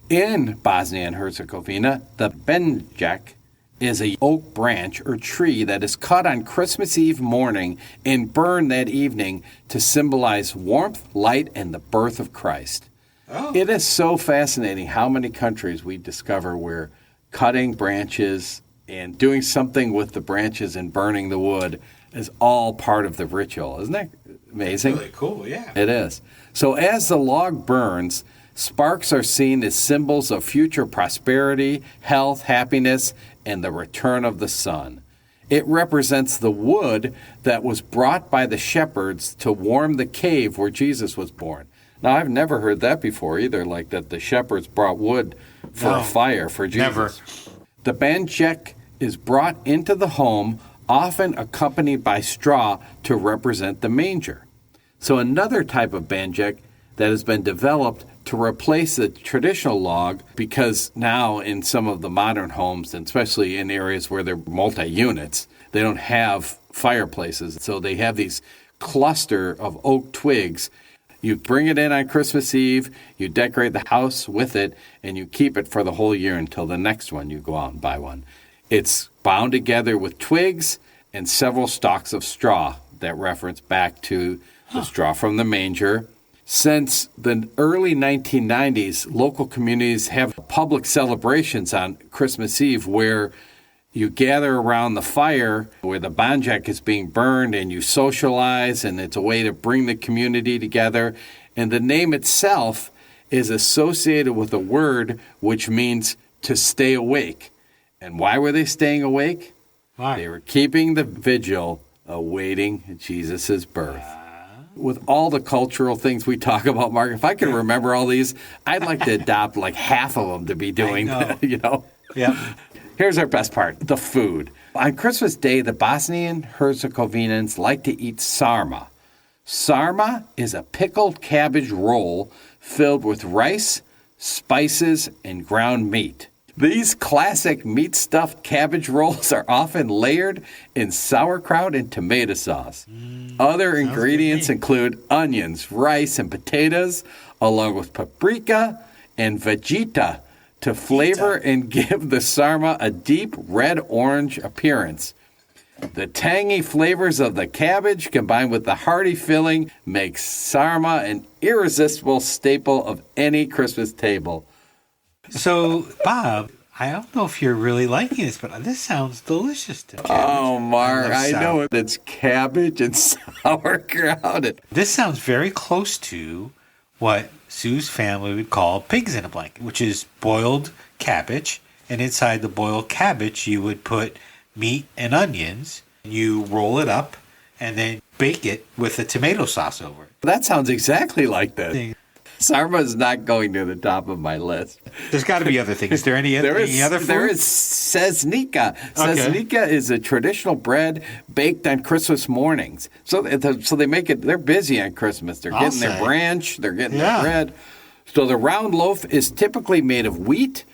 S1: In Bosnia and Herzegovina, the benjak is a oak branch or tree that is cut on Christmas Eve morning and burned that evening to symbolize warmth, light, and the birth of Christ. Oh. It is so fascinating how many countries we discover where cutting branches and doing something with the branches and burning the wood is all part of the ritual. Isn't that amazing?
S2: Really cool, yeah.
S1: It is. So as the log burns, sparks are seen as symbols of future prosperity, health, happiness, and the return of the sun. It represents the wood that was brought by the shepherds to warm the cave where Jesus was born. Now, I've never heard that before either, like that the shepherds brought wood for a fire for Jesus.
S2: Never.
S1: The banjek is brought into the home, often accompanied by straw to represent the manger. So another type of banjek that has been developed to replace the traditional log, because now in some of the modern homes, and especially in areas where they're multi-units, they don't have fireplaces. So they have these cluster of oak twigs. You bring it in on Christmas Eve, you decorate the house with it, and you keep it for the whole year until the next one you go out and buy one. It's bound together with twigs and several stalks of straw that reference back to the straw from the manger. Since the early 1990s, local communities have public celebrations on Christmas Eve where you gather around the fire where the banjak is being burned and you socialize, and it's a way to bring the community together. And the name itself is associated with a word which means to stay awake. And why were they staying awake?
S2: Why?
S1: They were keeping the vigil, awaiting Jesus' birth. With all the cultural things we talk about, Mark, if I could remember all these, I'd like to adopt like half of them to be doing, you know?
S2: Yeah.
S1: Here's our best part, the food. On Christmas Day, the Bosnian Herzegovinans like to eat sarma. Sarma is a pickled cabbage roll filled with rice, spices, and ground meat. These classic meat-stuffed cabbage rolls are often layered in sauerkraut and tomato sauce. Other ingredients include onions, rice, and potatoes, along with paprika and vegeta to flavor and give the sarma a deep red-orange appearance. The tangy flavors of the cabbage combined with the hearty filling makes sarma an irresistible staple of any Christmas table.
S2: So, Bob, I don't know if you're really liking this, but this sounds delicious to me.
S1: Oh, Mark, I know it. It's cabbage and sauerkraut.
S2: This sounds very close to what Sue's family would call pigs in a blanket, which is boiled cabbage. And inside the boiled cabbage, you would put meat and onions. You roll it up and then bake it with a tomato sauce over it.
S1: That sounds exactly like that. Sarma is not going to the top of my list.
S2: There's got to be other things. Is there any other food?
S1: There is seznica. Seznica is a traditional bread baked on Christmas mornings. So they make it, they're busy on Christmas. They're getting their branch, they're getting their bread. So the round loaf is typically made of wheat,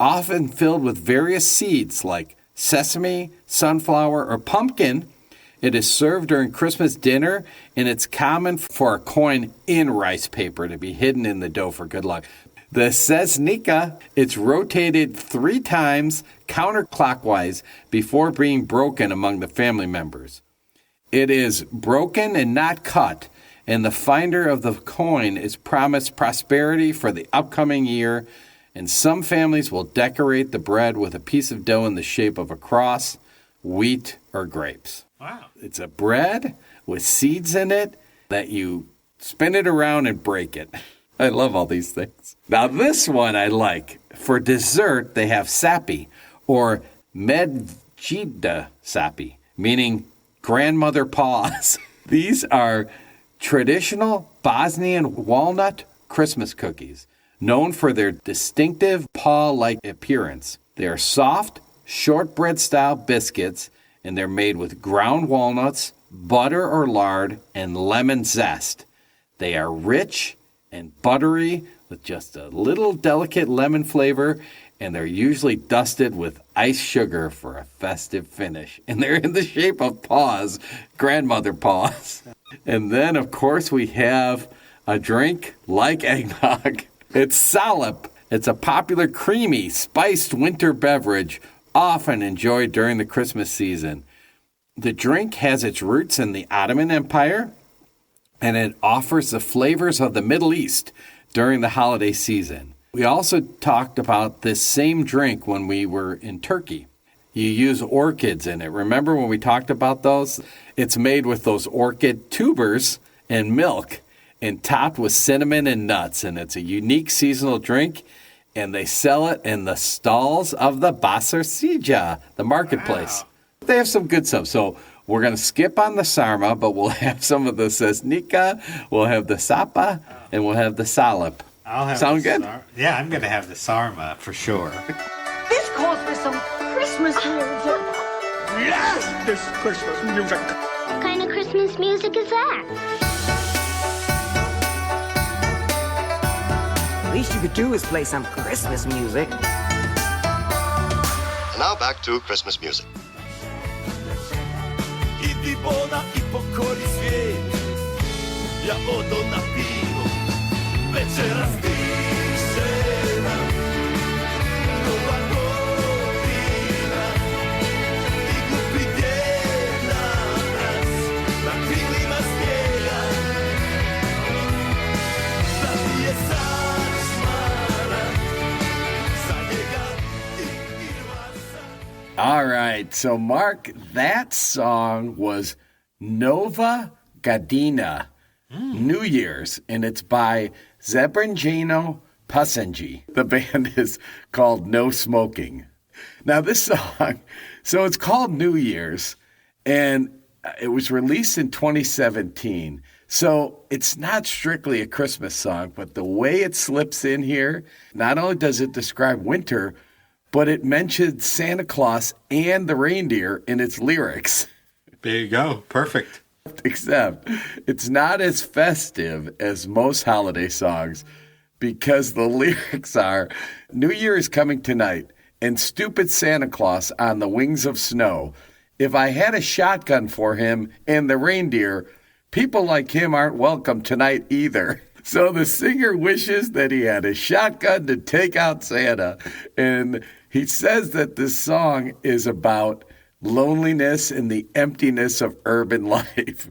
S1: often filled with various seeds like sesame, sunflower, or pumpkin. It is served during Christmas dinner, and it's common for a coin in rice paper to be hidden in the dough for good luck. The seznica, it's rotated 3 times counterclockwise before being broken among the family members. It is broken and not cut, and the finder of the coin is promised prosperity for the upcoming year, and some families will decorate the bread with a piece of dough in the shape of a cross. wheat, or grapes.
S2: Wow.
S1: It's a bread with seeds in it that you spin it around and break it. I love all these things. Now this one I like. For dessert, they have sapi, or medjida sapi, meaning grandmother paws. These are traditional Bosnian walnut Christmas cookies, known for their distinctive paw-like appearance. They are soft, shortbread-style biscuits, and they're made with ground walnuts, butter or lard, and lemon zest. They are rich and buttery with just a little delicate lemon flavor, and they're usually dusted with ice sugar for a festive finish. And they're in the shape of paws, grandmother paws. And then, of course, we have a drink like eggnog. It's salep. It's a popular creamy, spiced winter beverage often enjoyed during the Christmas season. The drink has its roots in the Ottoman Empire, and it offers the flavors of the Middle East during the holiday season. We also talked about this same drink when we were in Turkey. You use orchids in it. Remember when we talked about those? It's made with those orchid tubers and milk and topped with cinnamon and nuts. And it's a unique seasonal drink. And they sell it in the stalls of the Basar the marketplace. Wow. They have some good stuff. So we're going to skip on the sarma, but we'll have some of the sesnika, we'll have the sapa, and we'll have the salep.
S2: I'll have
S1: Sound good?
S2: Yeah, I'm going to have the sarma for sure.
S7: This calls for some Christmas music.
S6: Yes, this Christmas music.
S4: What kind of Christmas music is that?
S11: The least you could do is play some Christmas music.
S12: And now back to Christmas music.
S1: All right, so Mark, that song was Nova Godina, New Year's, and it's by Zebranjano Pasenji. The band is called No Smoking. Now this song, so it's called New Year's, and it was released in 2017. So it's not strictly a Christmas song, but the way it slips in here, not only does it describe winter, but it mentions Santa Claus and the reindeer in its lyrics.
S2: There you go. Perfect.
S1: Except it's not as festive as most holiday songs because the lyrics are, New Year is coming tonight, and stupid Santa Claus on the wings of snow. If I had a shotgun for him and the reindeer, people like him aren't welcome tonight either. So the singer wishes that he had a shotgun to take out Santa, and he says that this song is about loneliness and the emptiness of urban life.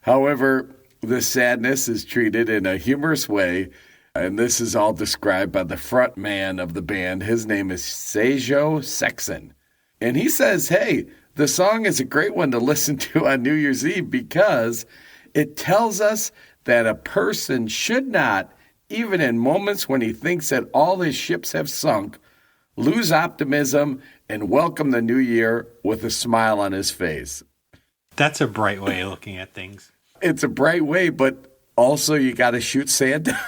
S1: However, the sadness is treated in a humorous way, and this is all described by the front man of the band. His name is Sejo Sexton. And he says, hey, the song is a great one to listen to on New Year's Eve because it tells us that a person should not, even in moments when he thinks that all his ships have sunk, lose optimism and welcome the new year with a smile on his face.
S2: That's a bright way of looking at things.
S1: It's a bright way, but also you got to shoot Santa.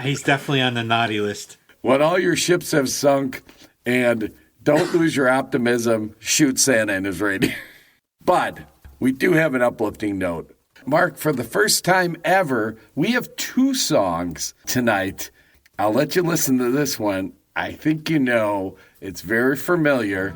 S2: He's definitely on the naughty list.
S1: When all your ships have sunk and don't lose your optimism, shoot Santa and his reindeer. But we do have an uplifting note. Mark, for the first time ever, we have two songs tonight. I'll let you listen to this one. I think you know. It's very familiar.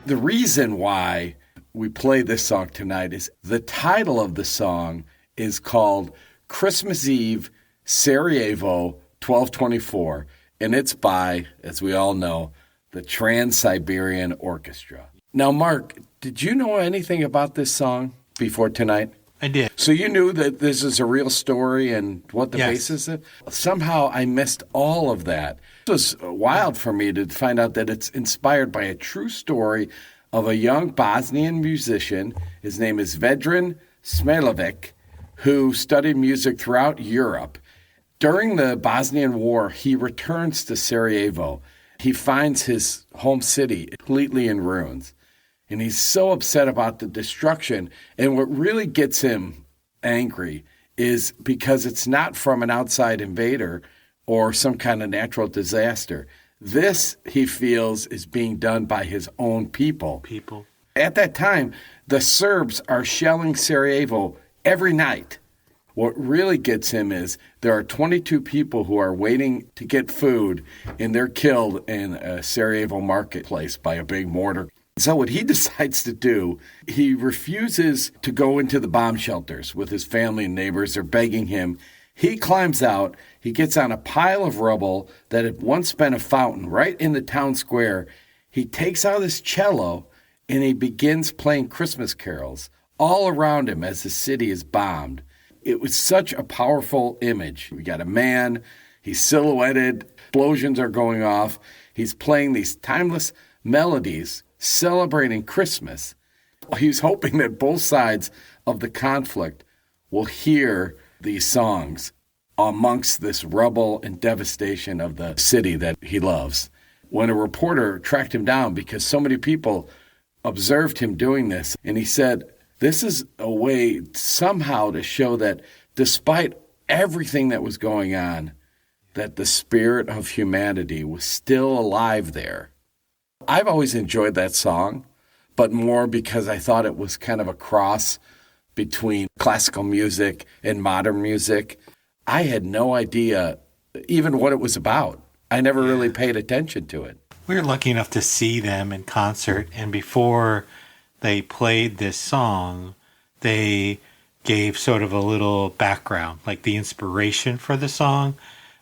S1: The reason why we play this song tonight is the title of the song is called Christmas Eve, Sarajevo, 1224. And it's by, as we all know, the Trans-Siberian Orchestra. Now, Mark, did you know anything about this song before tonight?
S2: I did.
S1: So you knew that this is a real story and what the basis is? Somehow I missed all of that. It was wild for me to find out that it's inspired by a true story of a young Bosnian musician. His name is Vedran Smailovic, who studied music throughout Europe. During the Bosnian War, he returns to Sarajevo. He finds his home city completely in ruins. And he's so upset about the destruction. And what really gets him angry is because it's not from an outside invader or some kind of natural disaster. This, he feels, is being done by his own people. At that time, the Serbs are shelling Sarajevo every night. What really gets him is there are 22 people who are waiting to get food, and they're killed in a Sarajevo marketplace by a big mortar. So what he decides to do, he refuses to go into the bomb shelters with his family and neighbors. They're begging him. He climbs out. He gets on a pile of rubble that had once been a fountain right in the town square. He takes out his cello, and he begins playing Christmas carols all around him as the city is bombed. It was such a powerful image. We got a man. He's silhouetted. Explosions are going off. He's playing these timeless melodies celebrating Christmas. He's hoping that both sides of the conflict will hear these songs amongst this rubble and devastation of the city that he loves. When a reporter tracked him down because so many people observed him doing this, and he said, this is a way somehow to show that despite everything that was going on, that the spirit of humanity was still alive there. I've always enjoyed that song, but more because I thought it was kind of a cross between classical music and modern music. I had no idea even what it was about. I never really paid attention to it.
S2: We were lucky enough to see them in concert, and before they played this song, they gave sort of a little background, like the inspiration for the song.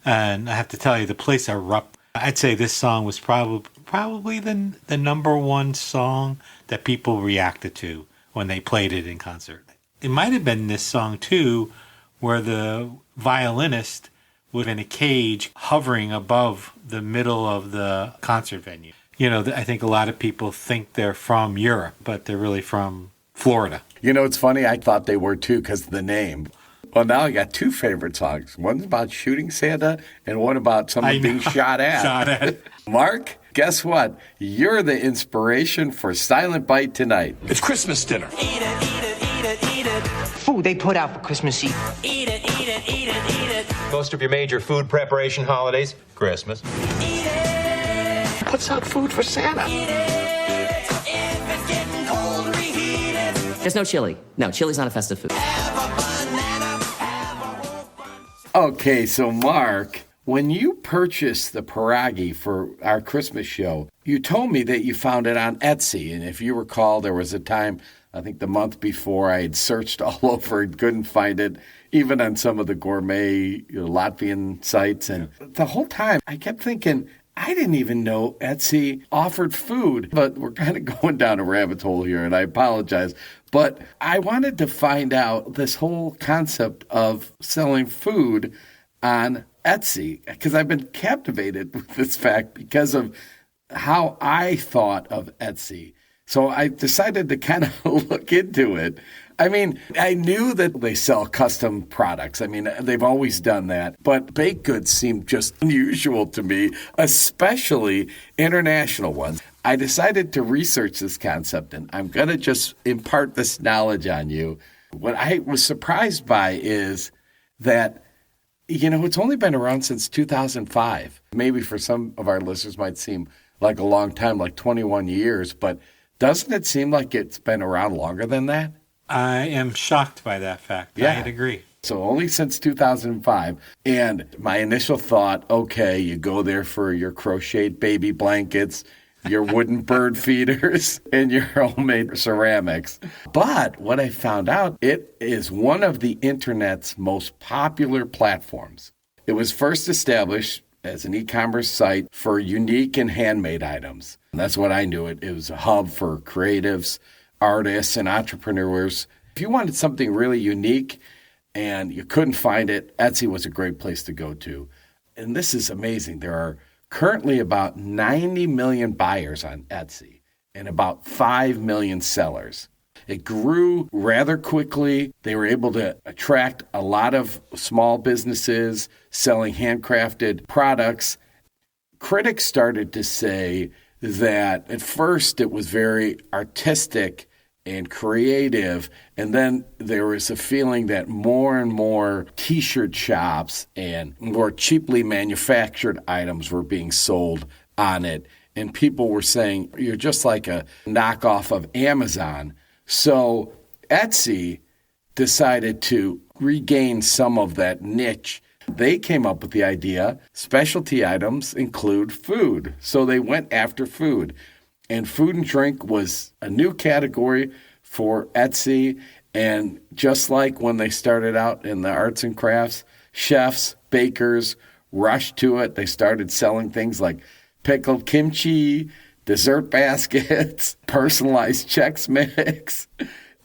S2: And I have to tell you, the place erupted. I'd say this song was probably the number one song that people reacted to when they played it in concert. It might have been this song, too, where the violinist was in a cage hovering above the middle of the concert venue. You know, I think a lot of people think they're from Europe, but they're really from Florida.
S1: You know, it's funny. I thought they were, too, because of the name. Well, now I got two favorite songs. One's about shooting Santa and one about someone being shot at. Mark, guess what? You're the inspiration for Silent Bite tonight.
S6: It's Christmas dinner.
S11: Eat it, eat it, eat it, eat it. Food they put out for Christmas Eve. Eat it, eat it, eat it, eat it.
S12: Most of your major food preparation holidays, Christmas.
S11: Eat it.
S6: Puts out food for Santa.
S11: Eat it. If it's getting cold, reheat it.
S13: There's no chili. No, chili's not a festive food.
S1: Okay, so Mark, when you purchased the pierogi for our Christmas show, you told me that you found it on Etsy. And if you recall, there was a time, I think the month before, I had searched all over and couldn't find it, even on some of the gourmet Latvian sites. And the whole time, I kept thinking, I didn't even know Etsy offered food. But we're kind of going down a rabbit hole here, and I apologize. But I wanted to find out this whole concept of selling food on Etsy, because I've been captivated with this fact because of how I thought of Etsy. So I decided to kind of look into it. I mean, I knew that they sell custom products. I mean, they've always done that. But baked goods seem just unusual to me, especially international ones. I decided to research this concept, and I'm going to just impart this knowledge on you. What I was surprised by is that, you know, it's only been around since 2005. Maybe for some of our listeners might seem like a long time, like 21 years, but doesn't it seem like it's been around longer than that?
S2: I am shocked by that fact.
S1: Yeah.
S2: I'd agree.
S1: So only since 2005. And my initial thought, okay, you go there for your crocheted baby blankets your wooden bird feeders, and your homemade ceramics. But what I found out, it is one of the internet's most popular platforms. It was first established as an e-commerce site for unique and handmade items. And that's what I knew it. It was a hub for creatives, artists, and entrepreneurs. If you wanted something really unique and you couldn't find it, Etsy was a great place to go to. And this is amazing. There are currently about 90 million buyers on Etsy and about 5 million sellers. It grew rather quickly. They were able to attract a lot of small businesses selling handcrafted products. Critics started to say that at first it was very artistic and creative, and then there was a feeling that more and more T-shirt shops and more cheaply manufactured items were being sold on it, and people were saying, you're just like a knockoff of Amazon. So Etsy decided to regain some of that niche. They came up with the idea, specialty items include food, so they went after food. And food and drink was a new category for Etsy. And just like when they started out in the arts and crafts, chefs, bakers rushed to it. They started selling things like pickled kimchi, dessert baskets, personalized Chex Mix.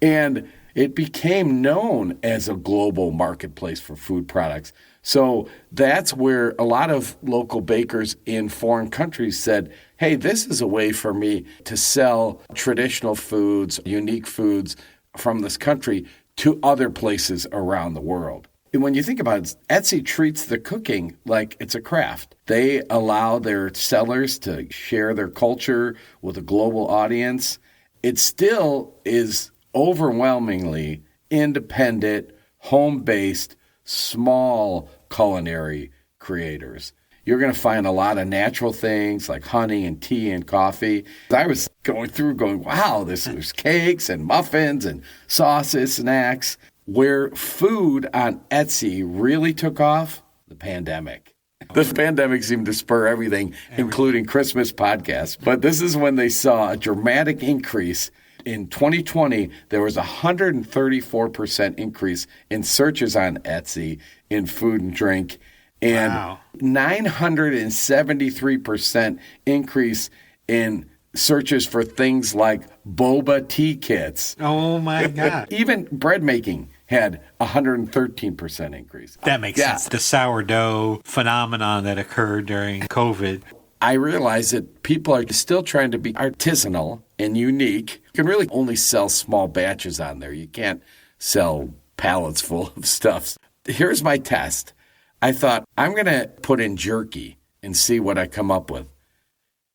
S1: And it became known as a global marketplace for food products. So that's where a lot of local bakers in foreign countries said, hey, this is a way for me to sell traditional foods, unique foods from this country to other places around the world. And when you think about it, Etsy treats the cooking like it's a craft. They allow their sellers to share their culture with a global audience. It still is overwhelmingly independent, home-based, small culinary creators. You're going to find a lot of natural things like honey and tea and coffee. I was going through going, wow, there's cakes and muffins and sauces, snacks. Where food on Etsy really took off, the pandemic. The pandemic seemed to spur everything, including Christmas podcasts. But this is when they saw a dramatic increase. In 2020, there was a 134% increase in searches on Etsy in food and drink, and 973% increase in searches for things like boba tea kits.
S2: Oh, my God.
S1: Even bread making had a 113% increase.
S2: That makes sense. The sourdough phenomenon that occurred during COVID.
S1: I realize that people are still trying to be artisanal and unique. You can really only sell small batches on there. You can't sell pallets full of stuff. Here's my test. I thought, I'm going to put in jerky and see what I come up with.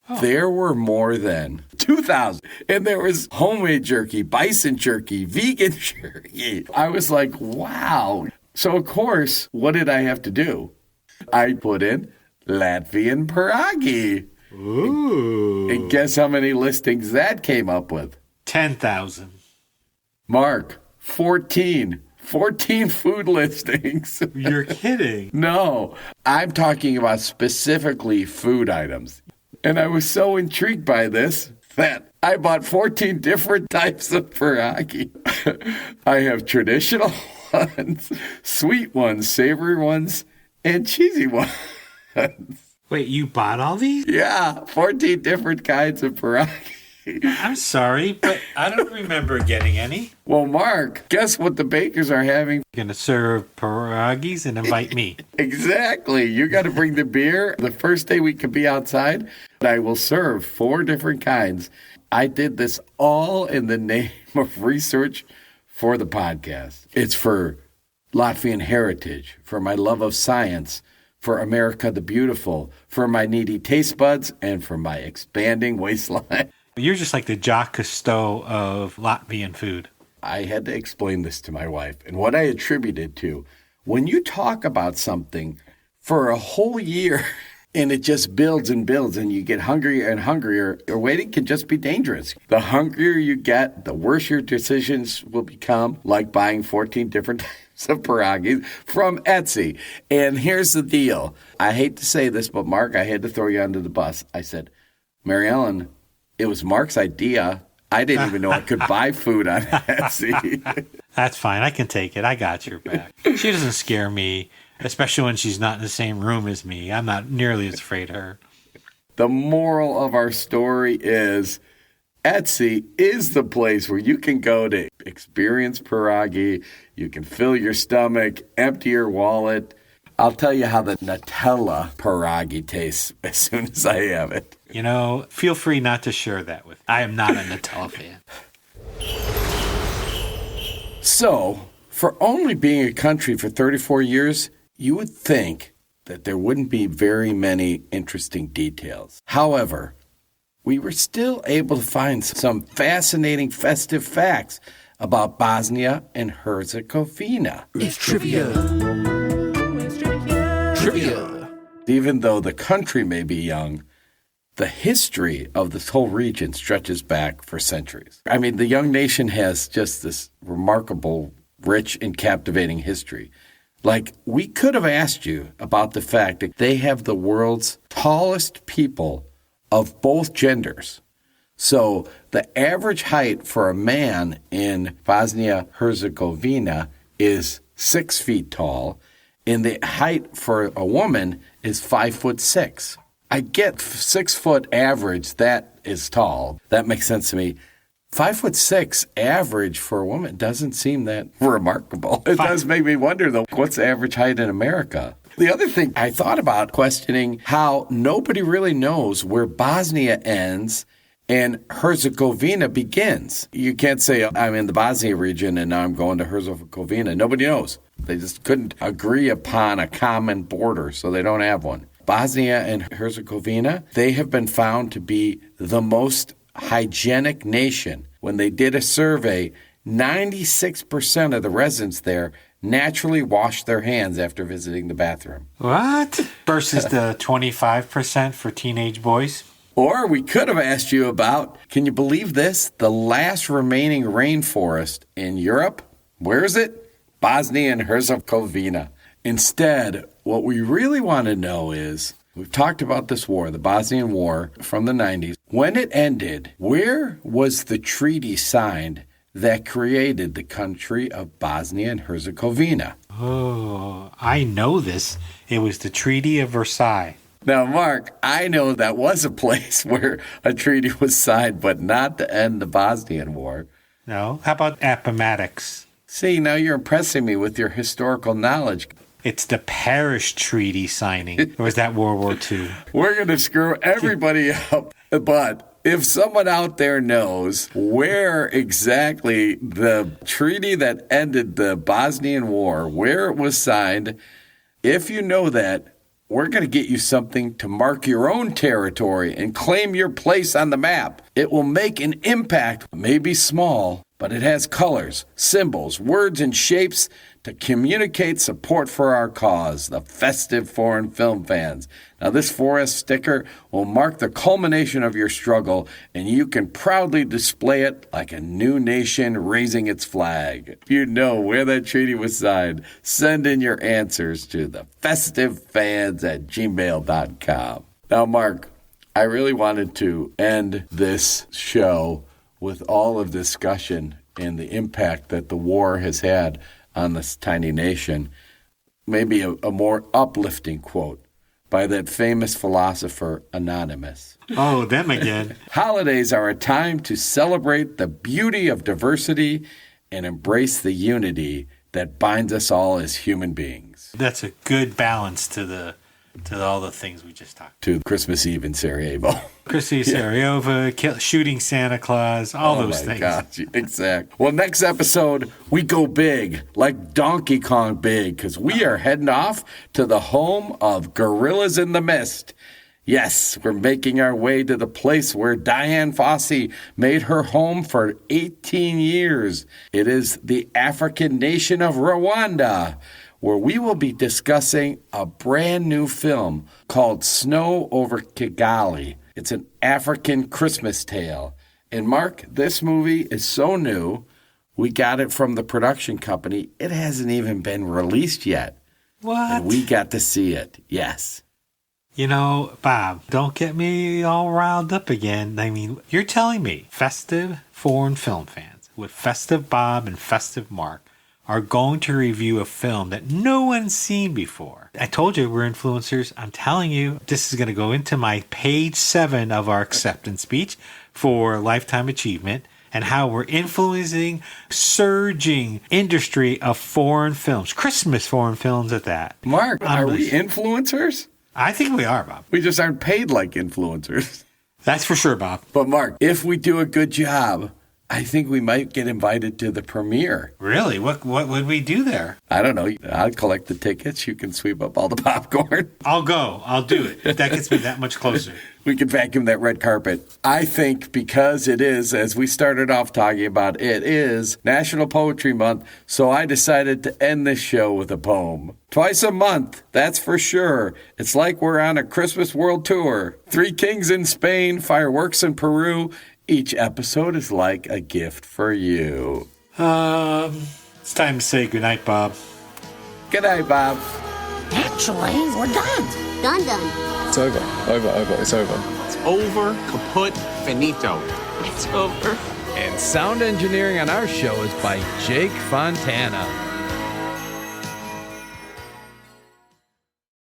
S1: Oh. There were more than 2,000. And there was homemade jerky, bison jerky, vegan jerky. I was like, wow. So, of course, what did I have to do? I put in Latvian pierogi.
S2: Ooh.
S1: And guess how many listings that came up with?
S2: 10,000.
S1: Mark, 14. 14 food listings.
S2: You're kidding.
S1: No, I'm talking about specifically food items. And I was so intrigued by this that I bought 14 different types of pierogi. I have traditional ones, sweet ones, savory ones, and cheesy ones.
S2: Wait, you bought all these?
S1: Yeah, 14 different kinds of pierogi.
S2: I'm sorry, but I don't remember getting any.
S1: Well, Mark, guess what the bakers are having?
S2: You're going to serve pierogies and invite me.
S1: Exactly. You got to bring the beer. The first day we can be outside, I will serve 4 different kinds. I did this all in the name of research for the podcast. It's for Latvian heritage, for my love of science, for America the Beautiful, for my needy taste buds, and for my expanding waistline.
S2: You're just like the Jacques Cousteau of Latvian food.
S1: I had to explain this to my wife, and what I attributed to, when you talk about something for a whole year and it just builds and builds and you get hungrier and hungrier, your waiting can just be dangerous. The hungrier you get, the worse your decisions will become, like buying 14 different types of pierogies from Etsy. And here's the deal. I hate to say this, but Mark, I had to throw you under the bus. I said, Mary Ellen, it was Mark's idea. I didn't even know I could buy food on Etsy.
S2: That's fine. I can take it. I got your back. She doesn't scare me, especially when she's not in the same room as me. I'm not nearly as afraid of her.
S1: The moral of our story is Etsy is the place where you can go to experience pierogi. You can fill your stomach, empty your wallet. I'll tell you how the Nutella pierogi tastes as soon as I have it.
S2: You know, feel free not to share that with me. I am not a Nutella fan.
S1: So, for only being a country for 34 years, you would think that there wouldn't be very many interesting details. However, we were still able to find some fascinating festive facts about Bosnia and Herzegovina.
S9: It's trivia. Trivia.
S1: Even though the country may be young, the history of this whole region stretches back for centuries. I mean, the young nation has just this remarkable, rich, and captivating history. Like, we could have asked you about the fact that they have the world's tallest people of both genders. So the average height for a man in Bosnia-Herzegovina is 6 feet tall, and the height for a woman is 5'6". I get 6 foot average, that is tall. That makes sense to me. 5'6" average for a woman doesn't seem that remarkable. It does make me wonder, though, what's the average height in America? The other thing I thought about questioning how nobody really knows where Bosnia ends and Herzegovina begins. You can't say, I'm in the Bosnia region and now I'm going to Herzegovina. Nobody knows. They just couldn't agree upon a common border, so they don't have one. Bosnia and Herzegovina, they have been found to be the most hygienic nation. When they did a survey, 96% of the residents there naturally wash their hands after visiting the bathroom.
S2: What? Versus the 25% for teenage boys?
S1: Or we could have asked you about, can you believe this? The last remaining rainforest in Europe, where is it? Bosnia and Herzegovina. Instead, what we really want to know is, we've talked about this war, the Bosnian War from the 90s. When it ended, where was the treaty signed that created the country of Bosnia and Herzegovina?
S2: Oh, I know this. It was the Treaty of Versailles.
S1: Now, Mark, I know that was a place where a treaty was signed, but not to end the Bosnian War.
S2: No? How about Appomattox?
S1: See, now you're impressing me with your historical knowledge.
S2: It's the Paris Treaty signing. Or was that World War II?
S1: We're going to screw everybody up. But if someone out there knows where exactly the treaty that ended the Bosnian War, where it was signed, if you know that, we're going to get you something to mark your own territory and claim your place on the map. It will make an impact, maybe small, but it has colors, symbols, words, and shapes to communicate support for our cause, the Festive Foreign Film Fans. Now, this 4S sticker will mark the culmination of your struggle, and you can proudly display it like a new nation raising its flag. If you know where that treaty was signed, send in your answers to the festivefans@gmail.com. Now, Mark, I really wanted to end this show with all of discussion and the impact that the war has had on this tiny nation, maybe a more uplifting quote by that famous philosopher Anonymous.
S2: Oh, them again.
S1: Holidays are a time to celebrate the beauty of diversity and embrace the unity that binds us all as human beings.
S2: That's a good balance to all the things we just talked about.
S1: To Christmas Eve in Sarajevo.
S2: Christmas Sarajevo, shooting Santa Claus, all those things.
S1: Gosh, exactly. Well, next episode, we go big, like Donkey Kong big, because we are heading off to the home of Gorillas in the Mist. Yes, we're making our way to the place where Diane Fossey made her home for 18 years. It is the African nation of Rwanda, where we will be discussing a brand new film called Snow Over Kigali. It's an African Christmas tale. And Mark, this movie is so new, we got it from the production company. It hasn't even been released yet.
S2: What?
S1: And we got to see it, yes.
S2: You know, Bob, don't get me all riled up again. I mean, you're telling me Festive Foreign Film Fans with Festive Bob and Festive Mark are going to review a film that no one's seen before. I told you we're influencers. I'm telling you, this is going to go into my page 7 of our acceptance speech for Lifetime Achievement and how we're influencing surging industry of foreign films, Christmas foreign films at that.
S1: Mark, are we influencers?
S2: I think we are, Bob.
S1: We just aren't paid like influencers.
S2: That's for sure, Bob.
S1: But Mark, if we do a good job, I think we might get invited to the premiere.
S2: Really? What would we do there?
S1: I don't know. I'll collect the tickets. You can sweep up all the popcorn.
S2: I'll go. I'll do it. That gets me that much closer.
S1: We can vacuum that red carpet. I think because it is, as we started off talking about, it is National Poetry Month, so I decided to end this show with a poem. Twice a month, that's for sure. It's like we're on a Christmas world tour. 3 kings in Spain, fireworks in Peru. Each episode is like a gift for you.
S2: It's time to say goodnight, Bob.
S1: Good night, Bob.
S7: Actually, we're done. Done.
S8: It's over. It's over.
S10: It's over. Kaput. Finito.
S7: It's over.
S14: And sound engineering on our show is by Jake Fontana.